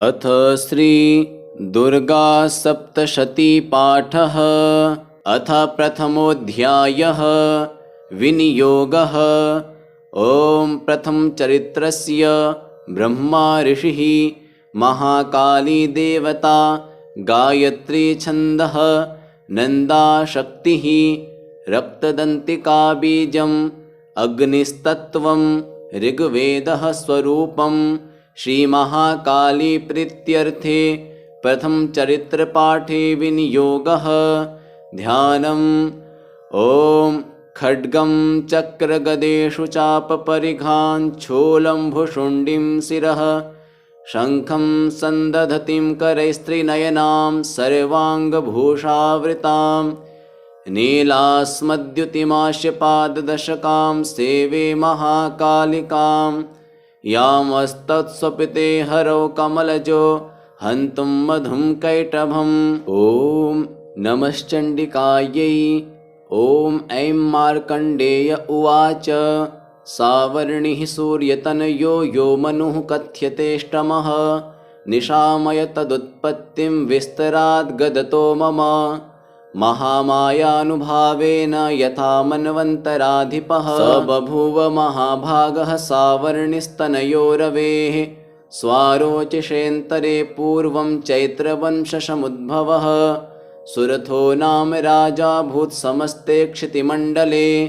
अथ श्री दुर्गा सप्तशती पाठः। अथ प्रथमोऽध्यायः विनियोगः। ओम प्रथम चरित्रस्य ब्रह्मा ऋषिः, महाकाली देवता, गायत्री छन्दः, नन्दा शक्तिः, रक्तदन्तिका बीजम्, अग्निस्तत्त्वं, ऋग्वेदः स्वरूपं। श्रीमहाकाली प्रीत्यर्थे प्रथम चरित्रपाठे विनियोगः। ध्यानम्। ॐ खड्गं चक्रगदेषु चापपरिघान् छोलं भुशुण्डिं शिरः, शङ्खं सन्दधतीं करैस्त्रिनयनां सर्वाङ्गभूषावृतां, नीलास्मद्युतिमाश्यपाददशकां सेवे महाकालिकां, यामस्तत्स्वपिते हरौ कमलजो हन्तुं मधुं कैटभम्। ॐ नमश्चण्डिकायै। ॐ ऐं मार्कण्डेय उवाच। सावर्णिः सूर्यतनयो यो मनुः कथ्यतेष्टमः, निशामय तदुत्पत्तिं विस्तराद् गदतो मम, महामायानुभावेन यथा मन्वन्तराधिपः। स बभूव महाभागः सावर्णिस्तनयो रवेः, स्वारोचिषेऽन्तरे पूर्वं चैत्रवंशसमुद्भवः, सुरथो नाम राजा भूत् समस्ते क्षितिमण्डले,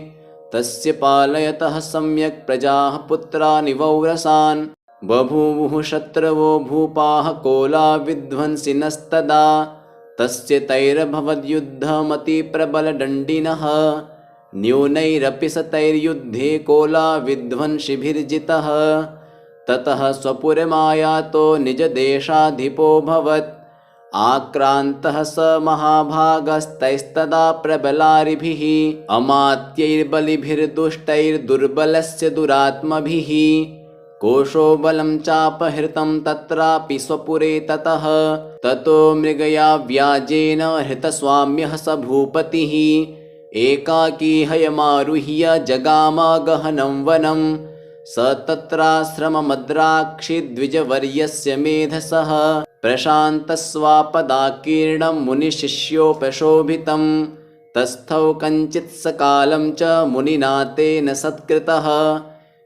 तस्य पालयतः सम्यक् प्रजाः पुत्रानि वौरसान्, बभूवुः शत्रवो भूपाः कोला विध्वंसिनस्तदा, तस्य तैरभवद्युद्धमतिप्रबलदण्डिनः, न्यूनैरपि स तैर्युद्धे कोला विध्वंसिभिर्जितः, ततः स्वपुरमायातो निजदेशाधिपोऽभवत्, आक्रान्तः स महाभागस्तैस्तदा प्रबलारिभिः, अमात्यैर्बलिभिर्दुष्टैर्दुर्बलस्य दुरात्मभिः, कोशो बलं चापहृतं तत्रापि स्वपुरे ततः, ततो मृगया व्याजेन हृतस्वाम्यः स भूपतिः, एकाकी हयमारुह्य जगाम गहनं वनं, स तत्राश्रममद्राक्षिद्विजवर्यस्य मेधसः, प्रशान्तस्वापदाकीर्णं मुनिशिष्योपशोभितं, तस्थौ कञ्चित् सकालं च मुनिना तेन सत्कृतः,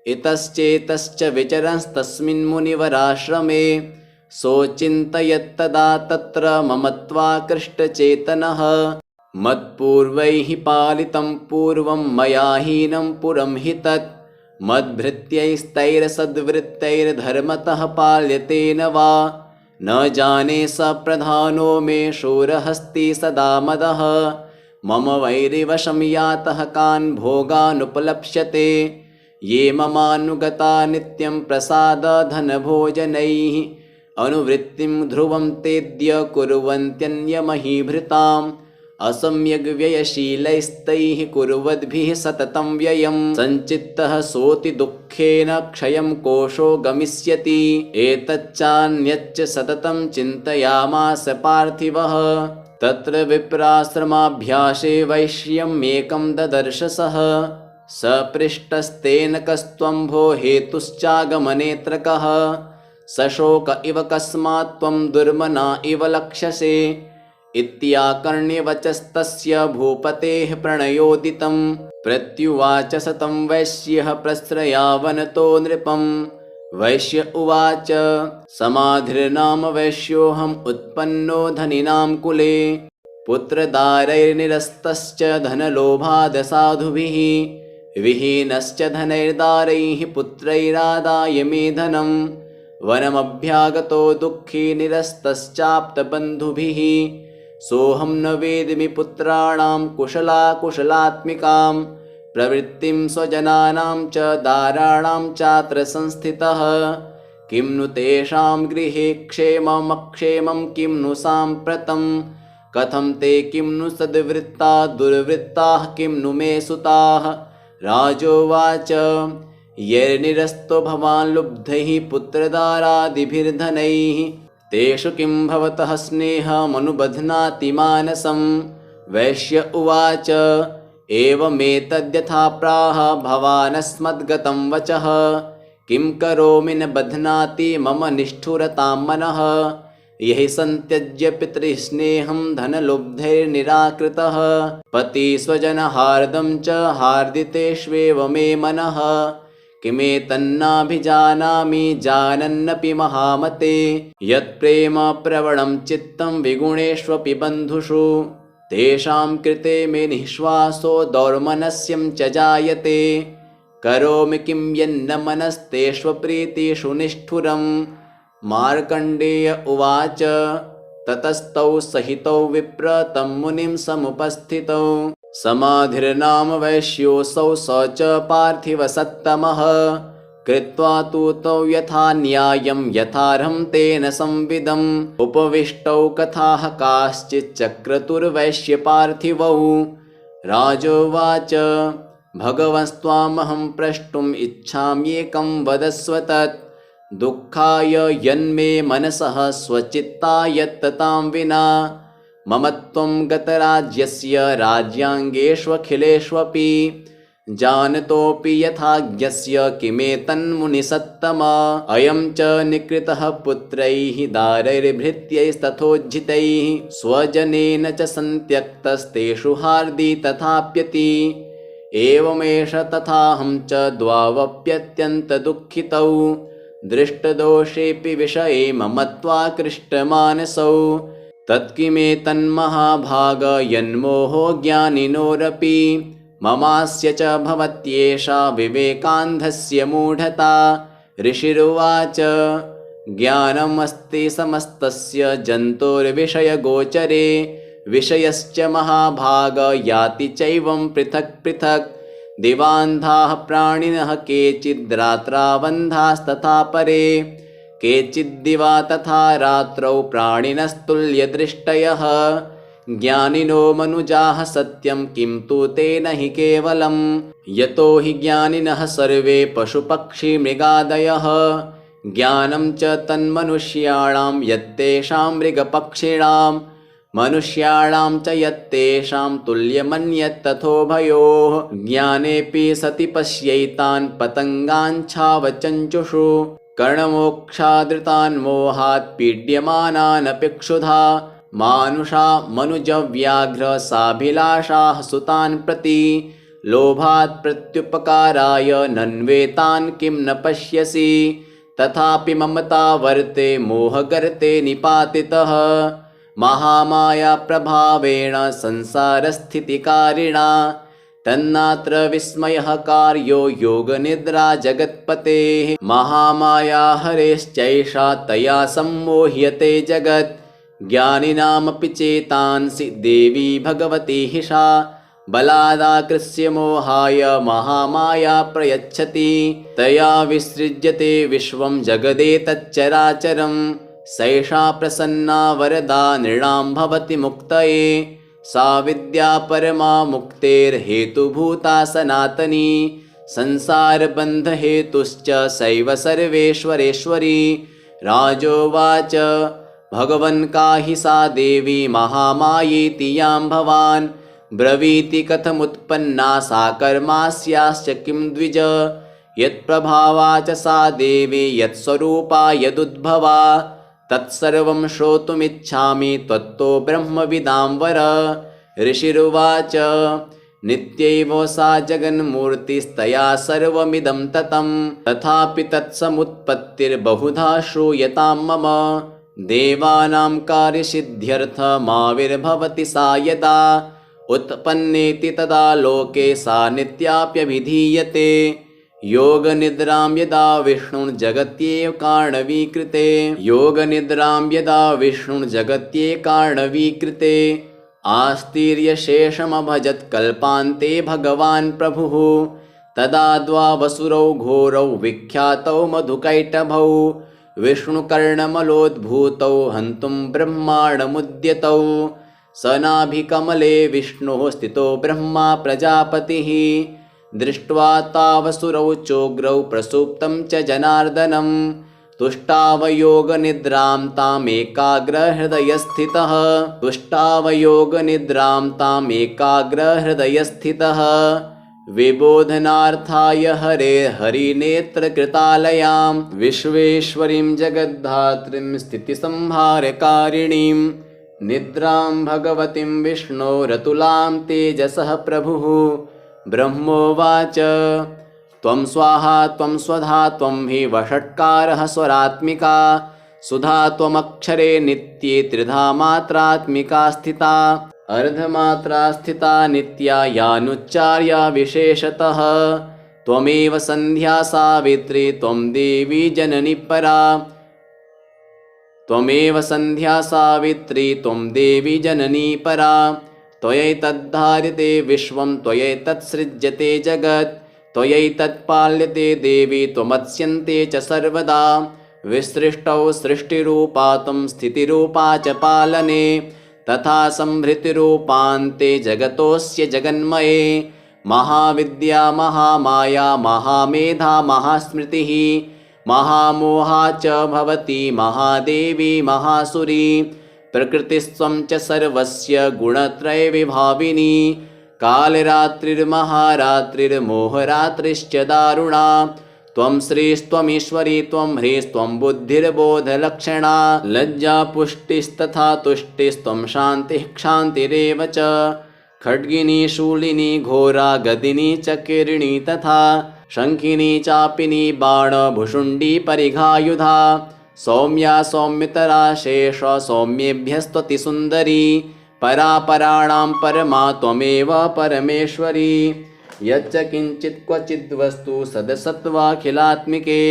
इतश्चेतश्च विचरंस्तस्मिन् मुनिवराश्रमे, सोचिन्तयत्तदा तत्र ममत्वाकृष्टचेतनः, मत्पूर्वैः पालितं पूर्वं मया हीनं पुरं हि तत्, मद्भृत्यैस्तैरसद्वृत्तैर्धर्मतः पाल्यते न वा, न जाने स प्रधानो मे शूरहस्ति सदा मदः, मम वैरिवशं यातः कान् भोगानुपलप्स्यते, ये ममानुगता नित्यं प्रसादधनभोजनैः, अनुवृत्तिं ध्रुवं तेद्य कुर्वन्त्यन्यमहीभृताम्, असम्यग्व्ययशीलैस्तैः कुर्वद्भिः सततं व्ययं, सञ्चित्तः सोऽति दुःखेन क्षयं कोशो गमिष्यति, एतच्चान्यच्च सततं चिन्तयामास पार्थिवः, तत्र विप्राश्रमाभ्यासे वैश्यमेकं ददर्श सः, स पृष्टस्तेन कस्त्वं भो हेतुश्चागमनेऽत्र कः, सशोक इव कस्मात् त्वं दुर्मना इव लक्ष्यसे, इत्याकर्ण्य वचस्तस्य भूपतेः प्रणयोदितं, प्रत्युवाच स तं वैश्यः प्रश्रयावनतो नृपं, वैश्य उवाच। समाधिर्नाम वैश्योऽहम् उत्पन्नो धनिनां कुले, पुत्रदारैर्निरस्तश्च धनलोभादसाधुभिः, विहीनश्च धनैर्दारैः पुत्रैरादाय मे धनं, वनमभ्यागतो दुःखी निरस्तश्चाप्तबन्धुभिः, सोऽहं न वेद्मि पुत्राणां कुशलाकुशलात्मिकां, प्रवृत्तिं स्वजनानां च दाराणां चात्र संस्थितः, किं नु तेषां गृहे क्षेममक्षेमं किं नु साम्प्रतं, कथं ते किं नु सद्वृत्ता दुर्वृत्ताः किं नु मे सुताः। राजोवाच। यैर्निरस्तो भवान् लुब्धैः पुत्रदारादिभिर्धनैः, तेषु किं भवतः स्नेहमनुबध्नाति मानसं। वैश्य उवाच। एवमेतद्यथा प्राह भवानस्मद्गतं वचः, किं करोमि न बध्नाति मम निष्ठुरतां मनः। यहि सन्त्यज्य पितृस्नेहं धनलुब्धैर्निराकृतः पतिस्वजनहार्दं च हार्दितेष्वेव मे मनः। किमेतन्नाभिजानामि जानन्नपि महामते यत्प्रेम प्रवणं चित्तं विगुणेष्वपि बन्धुषु तेषां कृते मे निःश्वासो दौर्मनस्यं च जायते। करोमि किं यन्न मनस्तेष्वप्रीतिषु निष्ठुरम्। मार्कण्डेय उवाच ततस्तौ सहितौ विप्र तं मुनिं समुपस्थितौ समाधिर्नाम वैश्योऽसौ स च पार्थिवसत्तमः कृत्वा तु तौ यथा न्यायं यथार्हं तेन संविदम् उपविष्टौ कथाः काश्चिच्चक्रतुर्वैश्य पार्थिवौ। राजोवाच भगवस्त्वामहं प्रष्टुम् इच्छाम्येकं वदस्व तत् दुःखाय यन्मे मनसः स्वचित्तायत्ततां विना। मम त्वं गतराज्यस्य राज्याङ्गेष्वखिलेष्वपि जानतोऽपि यथाज्ञस्य किमेतन्मुनिसत्तमा। अयं च निकृतः पुत्रैः दारैर्भृत्यैस्तथोज्झितैः स्वजनेन च सन्त्यक्तस्तेषु हार्दी तथाप्यति। एवमेष तथाहं च द्वावप्यत्यन्तदुःखितौ दृष्टदोषेऽपि विषये मम त्वाकृष्टमानसौ। तत्किमेतन्महाभाग यन्मोहो ज्ञानिनोरपि ममास्य च भवत्येषा विवेकान्धस्य मूढता। ऋषिरुवाच ज्ञानमस्ति समस्तस्य जन्तोर्विषयगोचरे विषयश्च महाभाग याति चैवं पृथक् पृथक्। दिवान्धाः प्राणिनः केचिद्रात्रावन्धास्तथा परे केचिद्दिवा तथा रात्रौ प्राणिनस्तुल्यदृष्टयः। ज्ञानिनो मनुजाः सत्यं किं तु तेन हि केवलम् यतो हि ज्ञानिनः सर्वे पशुपक्षिमृगादयः। ज्ञानं च तन्मनुष्याणां यत्तेषां मृगपक्षिणां मनुष्याणां च यत्तेषां तुल्यमन्यत्तथोभयोः। ज्ञानेऽपि सति पश्यैतान् पतङ्गाञ्छावचञ्चुषु कर्णमोक्षादृतान् मोहात् पीड्यमानानपि क्षुधा मानुषा मनुजव्याघ्र साभिलाषाः सुतान् प्रति लोभात् प्रत्युपकाराय नन्वेतान् किं न पश्यसि। तथापि ममता वर्ते मोहगर्ते निपातितः महामाया प्रभावेण संसारस्थितिकारिणा। तन्नात्र विस्मयः कार्यो योगनिद्रा जगत्पतेः महामाया हरेश्चैषा तया सम्मोह्यते जगत्। ज्ञानिनामपि चेतांसि देवी भगवती हिषा बलादाकृष्य मोहाय महामाया प्रयच्छति। तया विसृज्यते विश्वं जगदेतच्चराचरम् सैषा प्रसन्ना वरदा नृणां भवति मुक्तये। सा विद्या परमा मुक्तेर्हेतुभूता सनातनी संसारबन्धहेतुश्च सैव सर्वेश्वरेश्वरी। राजोवाच भगवन् का हि सा देवी महामायेति यां भवान् ब्रवीति कथमुत्पन्ना सा कर्मास्याश्च किं द्विज। यत्प्रभावा च सा देवी यत्स्वरूपा यदुद्भवा तत्सर्वं श्रोतुमिच्छामि त्वत्तो ब्रह्मविदां वर। ऋषिरुवाच नित्यैव सा जगन्मूर्तिस्तया सर्वमिदं ततं तथापि तत्समुत्पत्तिर्बहुधा श्रूयतां मम। देवानां कार्यसिद्ध्यर्थमाविर्भवति सा यदा उत्पन्नेति तदा लोके सा नित्याप्यभिधीयते। योगनिद्रां यदा विष्णुर्जगत्येव कारणवीकृते योगनिद्रां यदा विष्णुर्जगत्येव कारणवीकृते आस्तीर्यशेषमभजत् कल्पान्ते भगवान् प्रभुः। तदा द्वावसुरौ घोरौ विख्यातौ मधुकैटभौ विष्णुकर्णमलोद्भूतौ हन्तुं ब्रह्माण्डमुद्यतौ। स नाभिकमले विष्णुः स्थितो ब्रह्मा प्रजापतिः दृष्ट्वा तावसुरौ चोग्रौ प्रसुप्तं च जनार्दनं तुष्टावयोगनिद्रां तामेकाग्रहृदयस्थितः तुष्टावयोगनिद्रां तामेकाग्रहृदयस्थितः विबोधनार्थाय हरे हरिनेत्रकृतालयां विश्वेश्वरीं जगद्धात्रीं स्थितिसंहारकारिणीं निद्रां भगवतीं विष्णोरतुलां तेजसः प्रभुः ब्रह्मोवाच त्वं स्वाहा त्वं स्वधा त्वं हि वषट्कारः स्वरात्मिका सुधा त्वमक्षरे नित्ये त्रिधा मात्रात्मिका स्थिता अर्धमात्रा स्थिता नित्या यानुच्चार्या विशेषतः त्वमेव सन्ध्या सावित्री त्वं देवी जननी परा त्वमेव सन्ध्या सावित्री त्वं देवी जननी परा त्वयैतद्धार्यते विश्वं त्वयैतत्सृज्यते जगत् त्वयैतत्पाल्यते देवी त्वमत्स्यन्ते च सर्वदा विसृष्टौ सृष्टिरूपा त्वं स्थितिरूपा च पालने तथा संहृतिरूपान्ते जगतोऽस्य जगन्मये महाविद्या महामाया महामेधा महास्मृतिः महामोहा च भवति महादेवी महासुरी प्रकृतिस्त्वं च सर्वस्य गुणत्रयविभाविनी कालरात्रिर्महारात्रिर्मोहरात्रिश्च दारुणा त्वं श्रीस्त्वमीश्वरी त्वं ह्रीस्त्वं बुद्धिर्बोधलक्षणा लज्जा पुष्टिस्तथा तुष्टिस्त्वं शान्तिः क्षान्तिरेव च खड्गिनी शूलिनी घोरा गदिनी चकिरिणी तथा शङ्खिनी चापिनी बाणभुषुण्डी परिघायुधा सौम्या सौम्यतरा शेष सौम्येभ्यस्त्वति सुन्दरी परापराणां परमा त्वमेव परमेश्वरी यच्च किञ्चित् क्वचिद्वस्तु सदसत्त्वाखिलात्मिके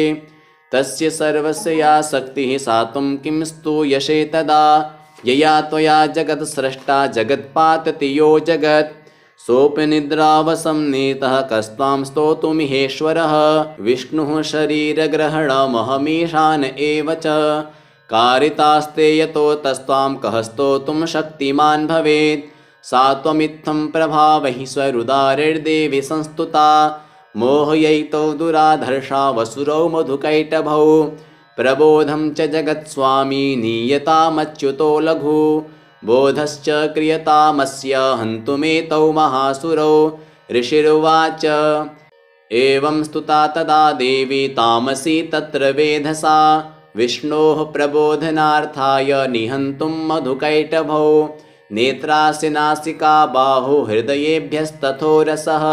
तस्य सर्वस्य या शक्तिः सा त्वं किं स्तूयसे तदा यया त्वया जगत् स्रष्टा जगत्पातति यो जगत् सोऽपि निद्रावसं नीतः कस्त्वां स्तोतुमिहेश्वरः विष्णुः शरीरग्रहणमहमीशान एव च कारितास्ते यतो तस्त्वां कः स्तोतुं शक्तिमान् भवेत् सा त्वमित्थं प्रभावैः स्वरुदारिर्देवी संस्तुता मोहयैतौ दुराधर्षा वसुरौ मधुकैटभौ प्रबोधं च जगत्स्वामी नीयतामच्युतो लघु बोधश्च क्रियतामस्य हन्तुमेतौ महासुरौ ऋषिरुवाच एवं स्तुता तदा देवी तामसी तत्र वेधसा विष्णोः प्रबोधनार्थाय निहन्तुं मधुकैटभौ नेत्रासि नासिका बाहु हृदयेभ्यस्तथोरसः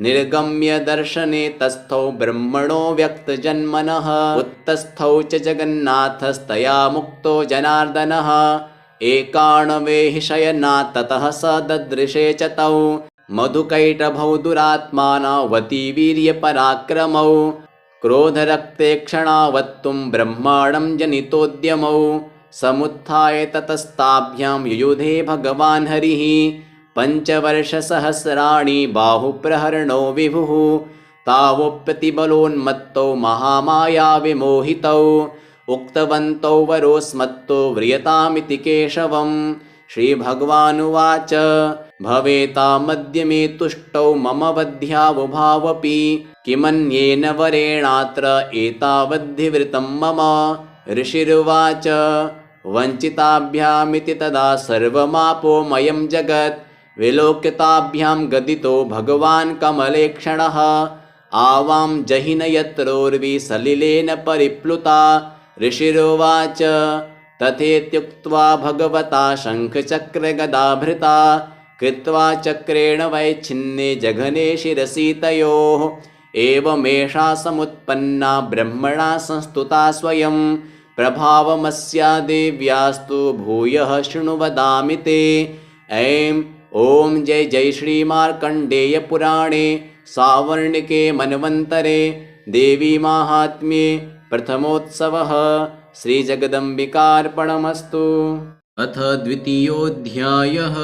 निर्गम्य दर्शने तस्थौ ब्रह्मणो व्यक्तजन्मनः उत्तस्थौ च जगन्नाथस्तया मुक्तो जनार्दनः एकाणवे हि शयनात् ततः स ददृशे च तौ मधुकैटभौ दुरात्मानावती वीर्यपराक्रमौ क्रोधरक्ते क्षणावत्तुं ब्रह्माणं जनितोद्यमौ समुत्थाय ततस्ताभ्यां युयुधे भगवान् हरिः पञ्चवर्षसहस्राणि बाहुप्रहरणो विभुः तावोऽप्यतिबलोन्मत्तौ महामाया विमोहितौ उक्तवन्तौ वरोस्मत्तो व्रियतामिति केशवम् श्रीभगवानुवाच भवेतामद्य मे तुष्टौ मम वध्यावुभावपि किमन्येन वरेणात्र एतावद्धिवृतं मम ऋषिरुवाच वञ्चिताभ्यामिति तदा सर्वमापोमयं जगत् विलोकिताभ्यां गदितो भगवान् कमलेक्षणः आवां जहिन यत्रोर्वी सलिलेन परिप्लुता ऋषिरुवाच तथेत्युक्त्वा भगवता शङ्खचक्रगदाभृता कृत्वा चक्रेण वैच्छिन्ने जघने शिरसि तयोः एवमेषा समुत्पन्ना ब्रह्मणा संस्तुता स्वयं प्रभावमस्या देव्यास्तु भूयः शृणु वदामि ते ऐं ॐ जय जय श्रीमार्कण्डेयपुराणे सावर्णिके मन्वन्तरे देवी माहात्म्ये प्रथमोत्सवः श्रीजगदम्बिकार्पणमस्तु। अथ द्वितीयोऽध्यायः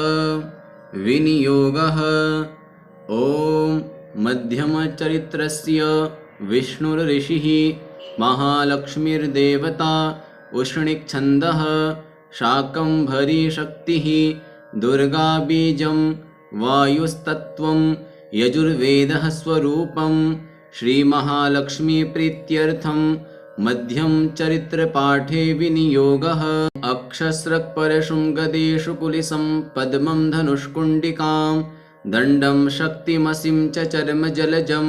विनियोगः। ॐ मध्यमचरित्रस्य विष्णुर्ऋषिः महालक्ष्मीर्देवता उष्णिक्छन्दः शाकम्भरीशक्तिः दुर्गाबीजं वायुस्तत्त्वं यजुर्वेदः स्वरूपं श्रीमहालक्ष्मीप्रीत्यर्थं मध्यम चरित्रपाठे विनियोगः। अक्षस्रक्परशुं गदेषु कुलिसं पद्मं धनुष्कुण्डिकां दण्डं शक्तिमसिं च चर्मजलजं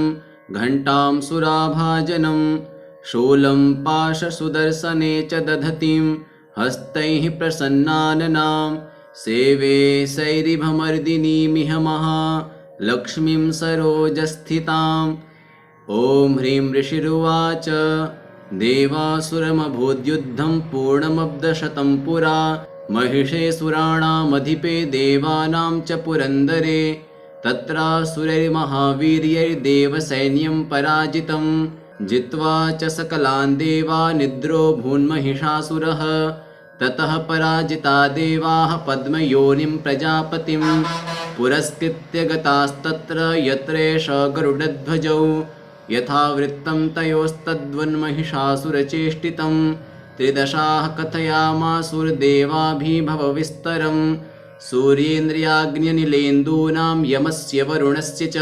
घण्टां सुराभाजनं शूलं पाशसुदर्शने च दधतीं हस्तैः प्रसन्नाननां सेवे सैरिभमर्दिनीमिह महालक्ष्मीं सरोजस्थिताम्। ॐ ह्रीं ऋषिरुवाच देवासुरमभूद्युद्धं पूर्णमब्धशतं पुरा महिषेऽसुराणामधिपे देवानां च पुरन्दरे तत्रासुरैर्महावीर्यैर्देवसैन्यं पराजितं जित्वा च सकलान् देवानिद्रो भून्महिषासुरः ततः पराजिता देवाः पद्मयोनिं प्रजापतिं पुरस्कृत्य गतास्तत्र यत्रेष गरुडध्वजौ यथावृत्तं तयोस्तद्वन्महिषासुरचेष्टितं त्रिदशाः कथयामासुरदेवाभिभवविस्तरं सूर्येन्द्रियाग्न्यनिलेन्दूनां यमस्य वरुणस्य च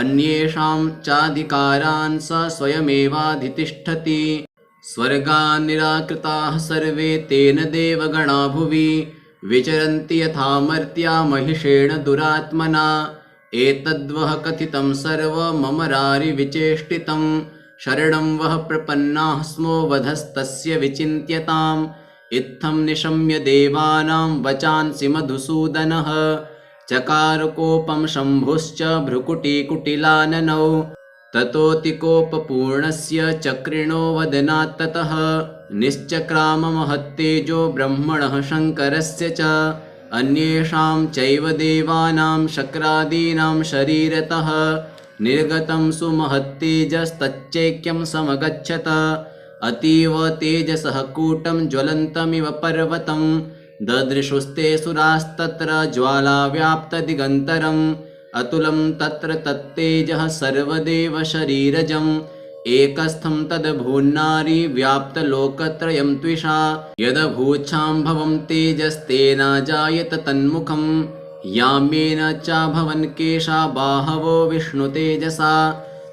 अन्येषां चाधिकारान् स स्वयमेवाधितिष्ठति स्वर्गान् निराकृताः सर्वे तेन देवगणा भुवि विचरन्ति यथा मर्त्या महिषेण दुरात्मना एतद्वः कथितं सर्वममरारिविचेष्टितं शरणं वः प्रपन्नाः स्मो वधस्तस्य विचिन्त्यताम् इत्थं निशम्य देवानां वचांसि मधुसूदनः चकारकोपं शम्भुश्च भ्रुकुटीकुटिलाननौ ततोऽतिकोपपूर्णस्य चक्रिणो वदनात् ततः निश्चक्राममहत्तेजो ब्रह्मणः शङ्करस्य च अन्येषां चैव देवानां शक्रादीनां शरीरतः निर्गतं सुमहत्तेजस्तच्चैक्यं समगच्छत अतीव तेजसः कूटं ज्वलन्तमिव पर्वतं ददृशुस्ते सुरास्तत्र ज्वालाव्याप्तदिगन्तरम् अतुलं तत्र तत्तेजः सर्वदेव शरीरजम् एकस्थं तदभून्नारी व्याप्तलोकत्रयं त्विषा यदभूच्छाम्भवं तेजस्तेनाजायत तन्मुखं याम्येन चाभवन् केशा बाहवो विष्णुतेजसा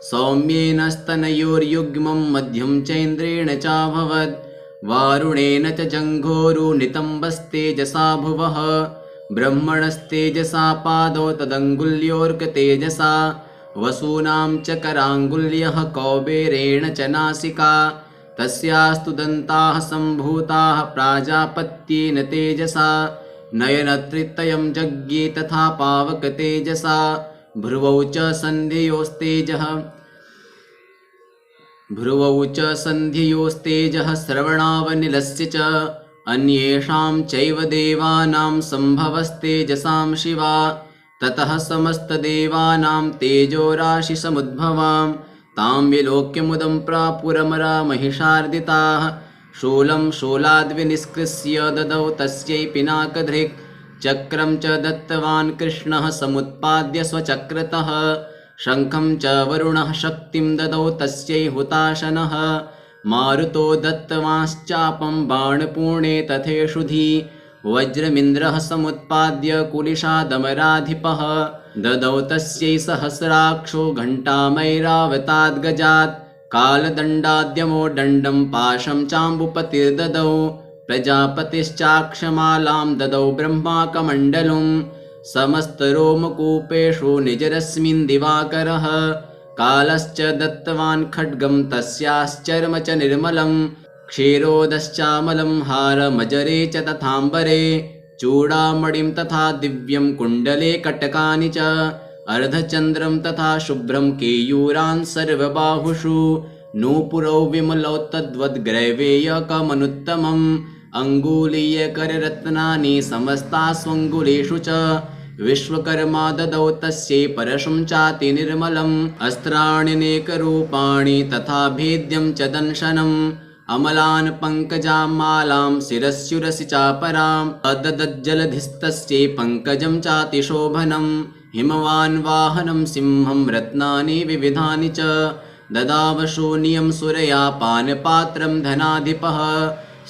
सौम्येन स्तनयोर्युग्मं मध्यं चैन्द्रेण चाभवद् वारुणेन च जङ्घोरुनितम्बस्तेजसा भुवः ब्रह्मणस्तेजसा पादौ तदङ्गुल्योऽर्कतेजसा वसूनां च कराङ्गुल्यः कौबेरेण च नासिका तस्यास्तु दन्ताः सम्भूताः प्राजापत्येन तेजसा नयनत्रितयं जज्ञे तथा पावकतेजसा भ्रुवौ च सन्धियोस्तेजः श्रवणावनिलस्य च अन्येषां चैव देवानां सम्भवस्तेजसां शिवा ततः समस्तदेवानां तेजोराशिसमुद्भवां तां विलोक्यमुदं प्रापुरमरा महिषार्दिताः शूलं शूलाद्विनिष्कृष्य ददौ तस्यै पिनाकधृक् चक्रं च दत्तवान् कृष्णः समुत्पाद्य स्वचक्रतः शङ्खं च वरुणः शक्तिं ददौ तस्यै हुताशनः मारुतो दत्तवांश्चापं बाणपूर्णे तथेषुधि वज्रमिन्द्रः समुत्पाद्य कुलिशादमराधिपः ददौ तस्यै सहस्राक्षो घण्टामैरावताद्गजात् कालदण्डाद्यमो दण्डं पाशं चाम्बुपतिर्ददौ प्रजापतिश्चाक्षमालां ददौ ब्रह्माकमण्डलुं समस्तरोमकूपेषु निजरश्मिन् दिवाकरः कालश्च दत्तवान् खड्गं तस्याश्चर्म च निर्मलं क्षीरोदश्चामलं हारमजरे च तथाम्बरे चूडामणिं तथा दिव्यं कुण्डले कटकानि च अर्धचन्द्रं तथा शुभ्रं केयूरान् सर्वबाहुषु नूपुरौ विमलौ तद्वद्ग्रैवेयकमनुत्तमम् अङ्गुलीयकररत्नानि समस्तास्वङ्गुलीषु च विश्वकर्मा ददौ तस्यै परशुं चाति निर्मलम् अस्त्राण्यनेकरूपाणि तथा भेद्यं च दंशनम् अमलान् पङ्कजां मालां शिरस्युरसि चापराम् अददज्जलधिस्तस्यै पङ्कजं चातिशोभनं हिमवान् वाहनं सिंहं रत्नानि विविधानि च ददावशून्यं सुरया पानपात्रं धनाधिपः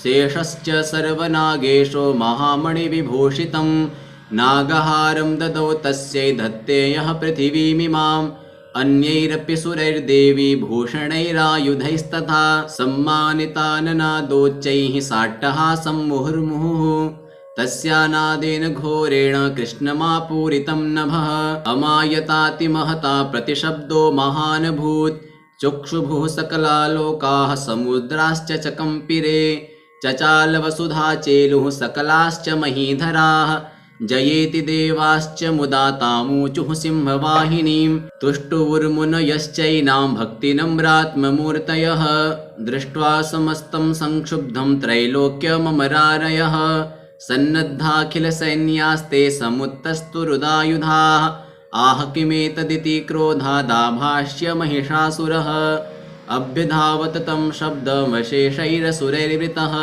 शेषश्च सर्वनागेशो महामणिविभूषितं नागहारं ददौ तस्यै धत्तेयः पृथिवीमिमाम् अन्यैरपि सुरैर्देवी भूषणैरायुधैस्तथा सम्मानिता ननादोच्चैः साट्टहासं मुहुर्मुहुः तस्यानादेन घोरेण कृष्णमापूरितं नभः अमायतातिमहता प्रतिशब्दो महानभूत् चक्षुभुः सकला लोकाः समुद्राश्च च कम्पिरे चचाल वसुधा चेलुः सकलाश्च महीधराः जयेति देवाश्च मुदा तामूचुः सिंहवाहिनीं तुष्टुवुर्मुनयश्चैनां भक्तिनम्रात्ममूर्तयः दृष्ट्वा समस्तं संक्षुब्धं त्रैलोक्यममरारयः सन्नद्धाखिलसैन्यास्ते समुत्तस्तुरुदायुधाः आह किमेतदिति क्रोधादाभाष्य महिषासुरः अभ्यधावत तं शब्दमशेषैरसुरैर्वृतः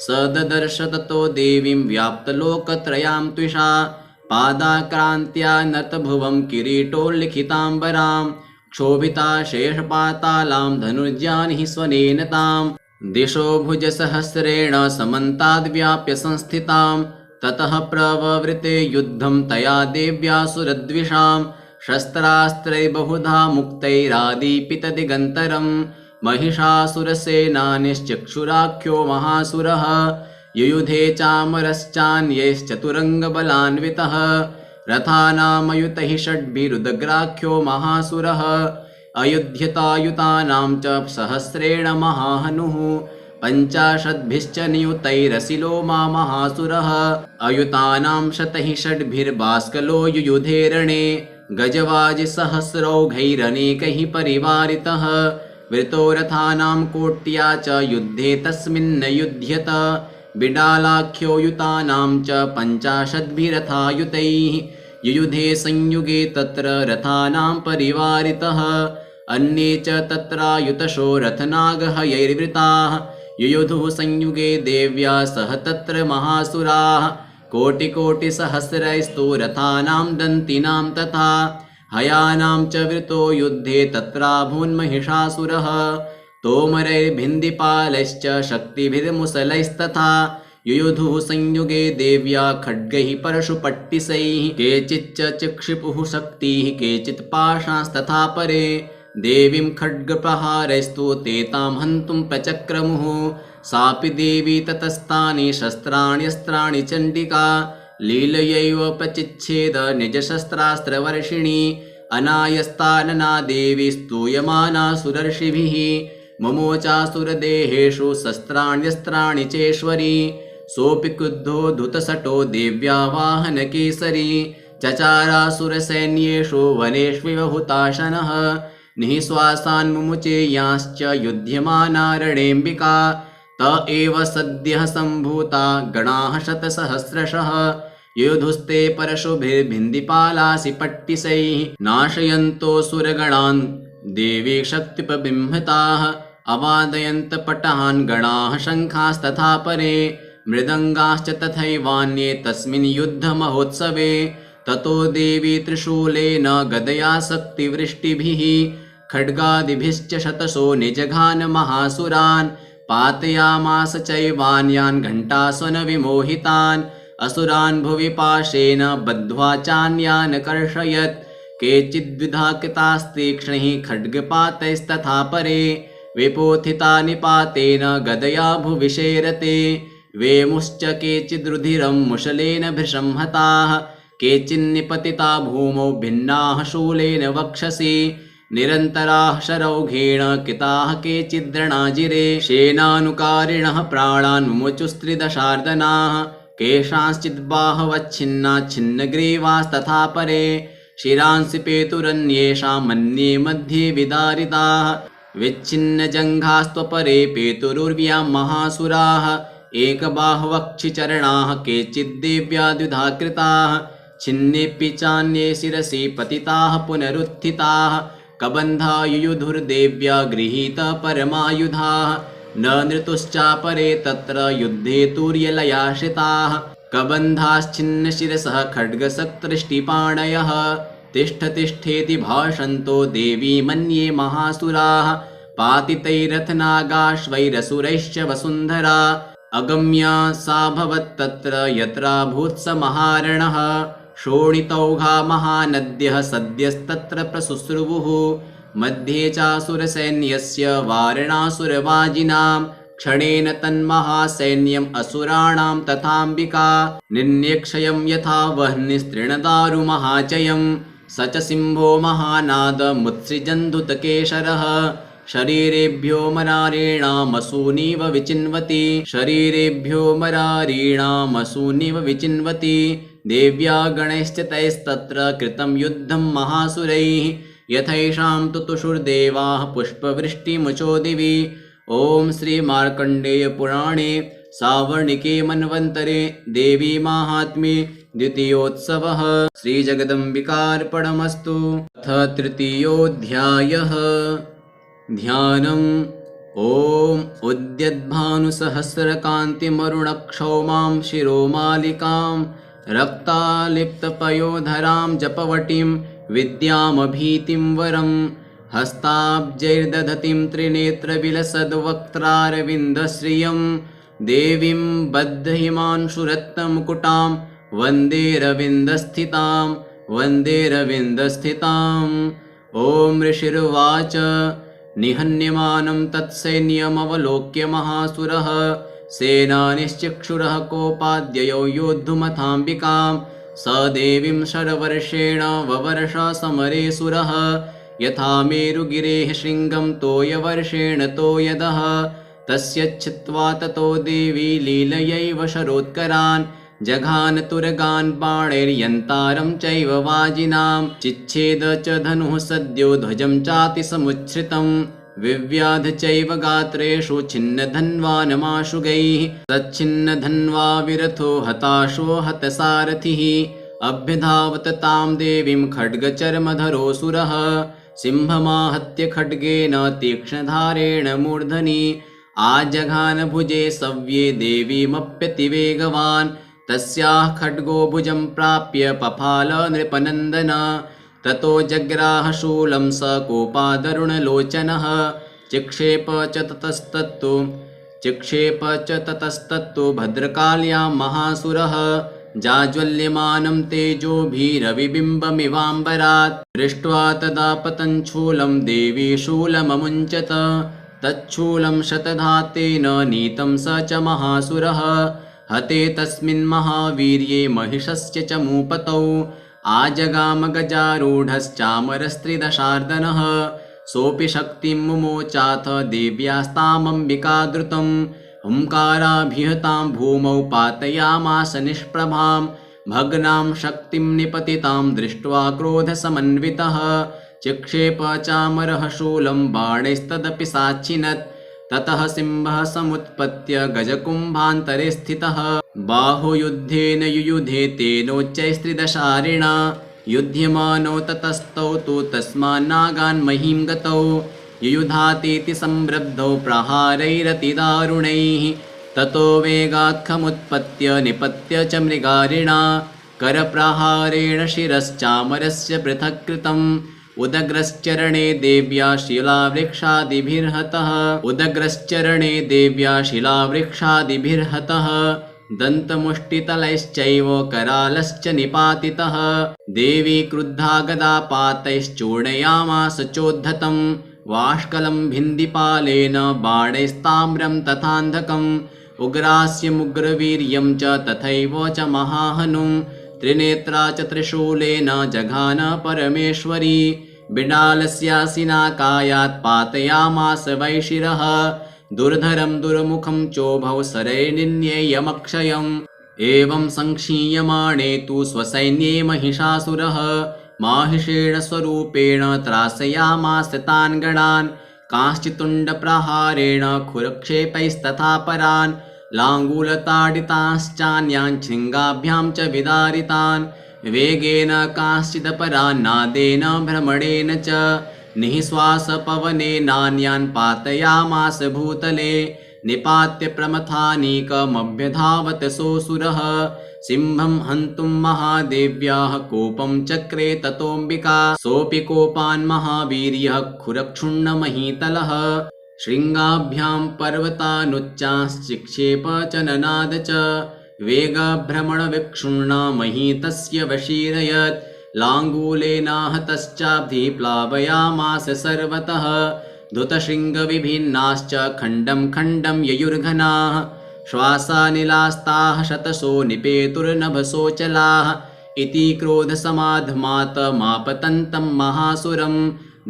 स ददर्श ततो देवीं व्याप्तलोकत्रयां त्विषा पादाक्रान्त्या नतभुवं किरीटोल्लिखिताम्बरां क्षोभिता शेषपातालां धनुर्जानिः स्वनेन तां दिशो भुजसहस्रेण समन्ताद्व्याप्य संस्थितां ततः प्रववृते युद्धं तया देव्यासुरद्विषां शस्त्रास्त्रैर्बहुधा मुक्तैरादीपितदिगन्तरं महिषासुरसेनानिश्चक्षुराख्यो महासुरः युयुधे चामरश्चान्यैश्चतुरङ्गबलान्वितः रथानामयुतैः षड्भिरुदग्राख्यो महासुरः अयुध्यतायुतानां च सहस्रेण महाहनुः 50 नियुतैरसिलो महासुरः अयुतानां शतैः षड्भिर्बाष्कलो युयुधे रणे गजवाजिसहस्रौघैरनेकैः परिवारितः वृतो रथानां कोट्या च युद्धे तस्मिन्न युध्यत बिडालाख्यो युतानां च 50 युयुधे संयुगे तत्र रथानां परिवारितः अन्ये च तत्रायुतशो रथनागहयैर्वृताः युयुधुः संयुगे देव्या सह तत्र महासुराः कोटिकोटिसहस्रैस्तु रथानां दन्तिनां तथा हयानां च वृतो युद्धे तत्राभून्महिषासुरः तोमरैर्भिन्दिपालैश्च शक्तिभिर्मुसलैस्तथा युयुधुः संयुगे देव्या खड्गैः परशुपट्टिसैः केचिच्च चिक्षिपुः शक्तिः केचित् पाशांस्तथा परे देवीं खड्गप्रहारैस्तु ते तां हन्तुं प्रचक्रमुः सापि देवी ततस्तानि शस्त्राण्यस्त्राणि चण्डिका लीलयैव प्रचिच्छेद निजशस्त्रास्त्रवर्षिणी अनायस्तानना देवी स्तूयमाना सुरर्षिभिः ममोचासुरदेहेषु शस्त्राण्यस्त्राणि चेश्वरी सोऽपि क्रुद्धो धुतसटो देव्या वाहनकेसरी चचारासुरसैन्येषु वनेष्विव हुताशनः निःश्वासान् मुमुचे यांश्च युध्यमाना रणेऽम्बिका त एव सद्यः सम्भूता गणाः शतसहस्रशः युयुधुस्ते परशुभिर्भिन्दिपालासि पट्टिसैः नाशयन्तो सुरगणान् देवी शक्तिप्रबिम्हताः अवादयन्त पटान् गणाः शङ्खास्तथा परे मृदङ्गाश्च तथैवान्ये तस्मिन् युद्धमहोत्सवे ततो देवी त्रिशूलेन गदया शक्तिवृष्टिभिः खड्गादिभिश्च शतशो निजघान महासुरान् पातयामास चैवान्यान् घण्टास्वनविमोहितान् असुरान् भुवि पाशेन बद्ध्वा चान्यान् कर्षयत् केचिद्विधा कृतास्तीक्ष्णैः खड्गपातैस्तथा परे विपोथिता निपातेन गदया भुविशेरते वेमुश्च केचिद्रुधिरं मुशलेन भृशं हताः केचिन्निपतिता भूमौ भिन्नाः शूलेन वक्षसि निरन्तराः शरौघेण कृताः केचिद्रणाजिरे शेनानुकारिणः प्राणान् मुमुचुस्त्रिदशार्दनाः केषांश्चिद्बाहवच्छिन्ना छिन्नग्रीवास्तथा परे शिरांसि पेतुरन्येषां मन्ये मध्ये विदारिताः विच्छिन्नजङ्घास्त्वपरे पेतुरुर्व्यां महासुराः एकबाहवक्षिचरणाः केचिद्देव्या द्विधा कृताः छिन्नेऽपि चान्ये शिरसि पतिताः पुनरुत्थिताः कबन्धा युयुधुर्देव्या गृहीता परमायुधाः न नृतुश्चापरे तत्र युद्धे तूर्यलयाश्रिताः कबन्धाश्छिन्नशिरसः खड्गसक्तृष्टिपाणयः तिष्ठ तिष्ठेति भाषन्तो देवी मन्ये महासुराः पातितैरथनागाश्वैरसुरैश्च वसुन्धरा अगम्या सा भवत्तत्र यत्राभूत्स महारणः शोणितौघा महानद्यः सद्यस्तत्र प्रसुश्रुवुः मध्ये चासुरसैन्यस्य वारणासुरवाजिनां क्षणेन तन्महासैन्यम् असुराणां तथाम्बिका निन्यक्षयं यथा वह्निस्तृणदारुमहाचयम् स च सिंहो महानादमुत्सृजन्धुतकेशरः शरीरेभ्यो मरारीणामसूनिव विचिन्वति विचिन्वति देव्या गणैश्च तैस्तत्र कृतं युद्धं महासुरैः यथैषां तुतुषुर्देवाः पुष्पवृष्टिमुचो दिवि। ॐ श्री मार्कण्डेय पुराणे सावर्णिके मन्वन्तरे देवी माहात्म्ये द्वितीयोत्सवः श्रीजगदम्बिकार्पणमस्तु। अथ तृतीयोऽध्यायः ध्यानम्। ॐ उद्यद्भानुसहस्रकान्तिमरुणक्षौमां शिरोमालिकां रक्तालिप्तपयोधरां जपवटीं विद्यामभीतिं वरं हस्ताब्जैर्दधतीं त्रिनेत्रविलसद्वक्त्रारविन्दश्रियं देवीं बद्धहिमांशुरत्नमुकुटां वन्दे रविन्दस्थिताम्। ॐ ऋषिरुवाच निहन्यमानं तत्सैन्यमवलोक्य महासुरः सेनानिश्चक्षुरः कोपाद्ययो योद्धुमथाम्बिकां स देवीं शरवर्षेण ववर्ष समरे सुरः यथा मेरुगिरेः शृङ्गं तोयवर्षेण तोयदः तस्य छित्त्वा ततो देवी लीलयैव शरोत्करान् जघान तुरगान् बाणैर्यन्तारं चैव वाजिनां चिच्छेद च धनुः सद्यो ध्वजं चातिसमुच्छ्रितं विव्याध चैव गात्रेषु छिन्नधन्वानमाशुगैः तच्छिन्नधन्वा विरथो हताशो हतसारथिः अभ्यधावत तां देवीं खड्गचर्मधरोऽसुरः सिंहमाहत्य खड्गेन तीक्ष्णधारेण मूर्धनि आजघान भुजे सव्ये देवीमप्यतिवेगवान् तस्याः खड्गो भुजं प्राप्य पफाल नृपनन्दन ततो जग्राह शूलं स कोपादरुणलोचनः चिक्षेप च ततस्तत्तु भद्रकाल्यां महासुरः जाज्वल्यमानं तेजोभिरविबिम्बमिवाम्बरात् दृष्ट्वा तदा पतञ्छूलं देवी शूलममुञ्चत तच्छूलं शतधा तेन नीतं स च महासुरः हते तस्मिन् महावीर्ये महिषस्य च मूपतौ आजगाम गजारूढश्चामरस्त्रिदशार्दनः सोऽपि शक्तिं मुमोचाथ देव्यास्तामम्बिकाद्रुतं हुङ्काराभिहतां भूमौ पातयामास निष्प्रभां भग्नां शक्तिं निपतितां दृष्ट्वा क्रोधसमन्वितः चिक्षेप चामरः शूलं बाणैस्तदपि साच्छिनत् ततः सिंहः समुत्पत्य गजकुम्भान्तरे स्थितः बाहुयुद्धेन युयुधे तेनोच्चैस्त्रिदशारिणा युध्यमानौ ततस्तौ तु तस्मान्नागान् महीं गतौ युयुधातीति संरब्धौ प्रहारैरतिदारुणैः ततो वेगात्खमुत्पत्य निपत्य च मृगारिणा करप्रहारेण शिरश्चामरस्य पृथक् कृतम् उदग्रश्चरणे देव्या शिलावृक्षादिभिर्हतः दन्तमुष्टितलैश्चैव करालश्च निपातितः देवी क्रुद्धा गदापातैश्चूर्णयामास चोद्धतं वाष्कलं भिन्दिपालेन बाणैस्ताम्रं तथान्धकम् उग्रास्यमुग्रवीर्यं च तथैव च महाहनुं त्रिनेत्रा च त्रिशूलेन जघान परमेश्वरी बिडालस्यासिनाकायात् पातयामास वैशिरः दुर्धरं दुर्मुखं चोभौ सरैर्निन्येयमक्षयम् एवं संक्षीयमाणे तु स्वसैन्ये महिषासुरः माहिषेण स्वरूपेण त्रासयामास तान् गणान् कांश्चित्तुण्डप्रहारेण खुरक्षेपैस्तथा परान् लाङ्गूलताडितांश्चान्यान् शृङ्गाभ्यां च विदारितान् वेगेन कांश्चिदपरान् नादेन भ्रमणेन च निःश्वासपवनेनान्यान् पातयामास भूतले निपात्य प्रमथानीकमभ्यधावत सोऽसुरः सिंहं हन्तुं महादेव्याः कोपं चक्रे ततोऽम्बिका सोऽपि कोपान् महावीर्यः खुरक्षुण्णमहीतलः शृङ्गाभ्यां पर्वतानुच्चाश्चिक्षेप च ननाद च वेगभ्रमणविक्षुण्णा महीतस्य वशीरयत् लाङ्गूलेनाहतश्चाब्धि प्लावयामास सर्वतः धृतशृङ्गविभिन्नाश्च खण्डं खण्डं ययुर्घनाः श्वासानिलास्ताः शतशो निपेतुर्नभसोचलाः इति क्रोधसमाधमातमापतन्तं महासुरं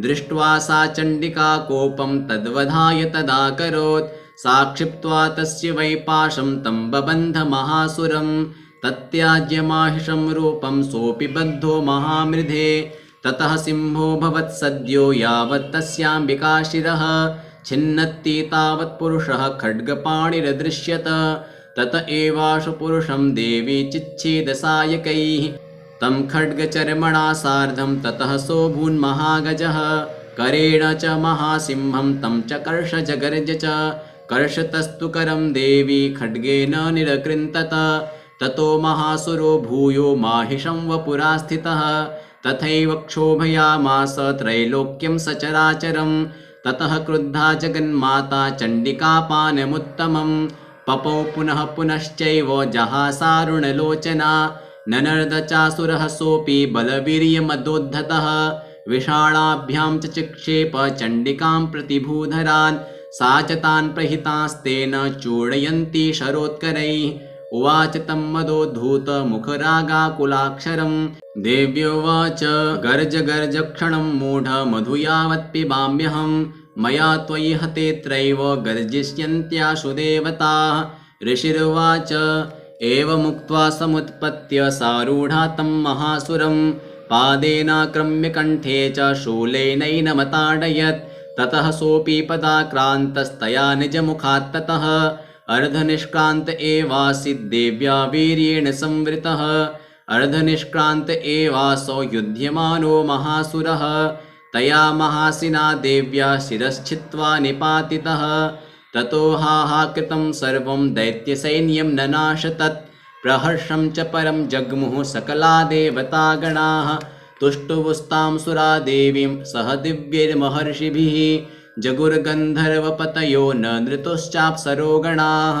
दृष्ट्वा सा चण्डिका कोपं तद्वधाय तदाकरोत् सा क्षिप्त्वा तस्य वै पाशं तं बबन्ध महासुरं तत्याज्यमाहिषं रूपं सोऽपि बद्धो महामृधे ततः सिंहो भवत्सद्यो यावत् तस्याम्बिका शिरः छिन्नत्ति तावत् पुरुषः खड्गपाणिरदृश्यत तत एवाशु पुरुषं देवी चिच्छेदसायकैः तं खड्गचर्मणा सार्धं ततः सोऽभून्महागजः करेण च महासिंहं तं च कर्षजगर्ज च कर्षतस्तु करं देवी खड्गेन निरकृन्तत ततो महासुरो भूयो माहिषं वपुरा स्थितः तथैव क्षोभयामास त्रैलोक्यं सचराचरं ततः क्रुद्धा जगन्माता चण्डिकापानमुत्तमं पपौ पुनः पुनश्चैव जहासारुणलोचना ननर्दचासुरः सोऽपि बलवीर्यमदोद्धतः विषाणाभ्यां च चिक्षेप चण्डिकां प्रतिभूधरान् सा च तान् प्रहितास्तेन चूडयन्ती शरोत्करैः उवाच तं मदोद्धूतमुखरागाकुलाक्षरं देव्योवाच गर्ज गर्ज क्षणं मूढ मधु यावत् पिबाम्यहं मया त्वयि हतेऽत्रैव गर्जिष्यन्त्याशु देवताः ऋषिरुवाच एवमुक्त्वा समुत्पत्य सारूढा तं महासुरं पादेनाक्रम्य कण्ठे च शूलेनैनमताडयत् ततः सोऽपि पदाक्रान्तस्तया निजमुखात् ततः अर्धनिष्क्रान्त एवासीत् देव्या वीर्येण संवृतः अर्धनिष्क्रान्त एवासौ युध्यमानो महासुरः तया महासिना देव्या शिरश्छित्त्वा निपातितः ततो हाहाकृतं सर्वं दैत्यसैन्यं ननाशतत् प्रहर्षं च परं जग्मुः सकला देवतागणाः तुष्टुवुस्तां सुरा देवीं सह दिव्यैर्महर्षिभिः जगुर्गन्धर्वपतयो न नृतुश्चाप्सरोगणाः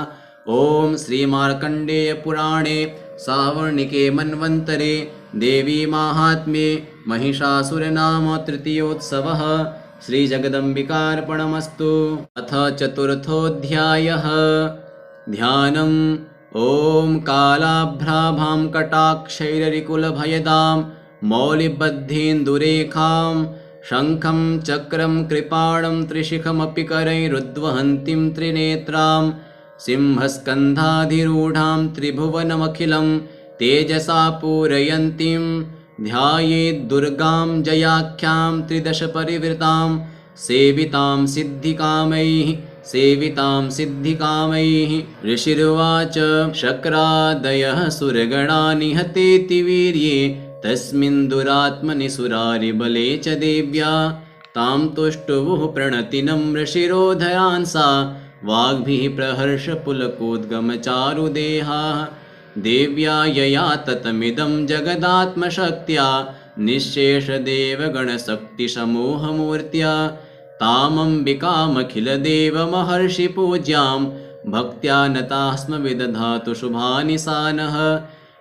ॐ श्रीमार्कण्डेयपुराणे सावर्णिके मन्वन्तरे देवी माहात्म्ये महिषासुरनाम तृतीयोत्सवः श्रीजगदम्बिकार्पणमस्तु। अथ चतुर्थोऽध्यायः ध्यानम्। ॐ कालाभ्राभां कटाक्षैररिकुलभयदां मौलिबद्धेन्दुरेखां शङ्खं चक्रं कृपाणं त्रिशिखमपि करैरुद्वहन्तीं त्रिनेत्रां सिंहस्कन्धाधिरूढां त्रिभुवनमखिलं तेजसा पूरयन्तीं ध्यायेद्दुर्गां जयाख्यां त्रिदशपरिवृतां सेवितां सिद्धिकामैः ऋषिरुवाच शक्रादयः सुरगणा निहतेति वीर्ये तस्मिन् दुरात्मनि सुरारिबले च देव्या तां तुष्टुवुः प्रणतिनं ऋषिरोधरान् सा वाग्भिः प्रहर्षपुलकोद्गमचारुदेहाः देव्या यया ततमिदं जगदात्मशक्त्या निःशेषदेवगणशक्तिसमूहमूर्त्या तामम्बिकामखिलदेवमहर्षिपूज्यां भक्त्या नताः स्म विदधातु शुभानि सा नः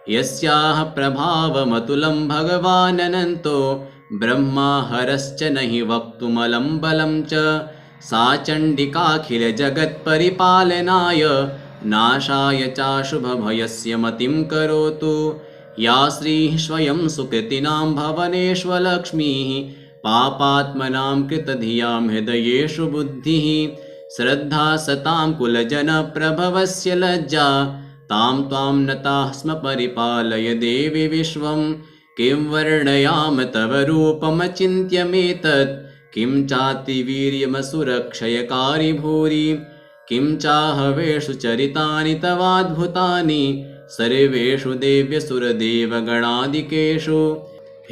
यस्याः प्रभावमतुलं भगवाननन्तो ब्रह्मा हरश्च न हि वक्तुमलं बलं च सा चण्डिकाखिलजगत्परिपालनाय नाशाय चाशुभभयस्य मतिं करोतु या श्रीः स्वयं सुकृतिनां भवनेष्वलक्ष्मीः पापात्मनां कृतधियां हृदयेषु बुद्धिः श्रद्धा सतां कुलजनप्रभवस्य लज्जा तां त्वां नताः स्म परिपालय देवि विश्वं किं वर्णयाम तव रूपमचिन्त्यमेतत् किं चातिवीर्यमसुरक्षयकारि भूरि किं चाहवेषु चरितानि तवाद्भुतानि सर्वेषु देव्यसुरदेवगणादिकेषु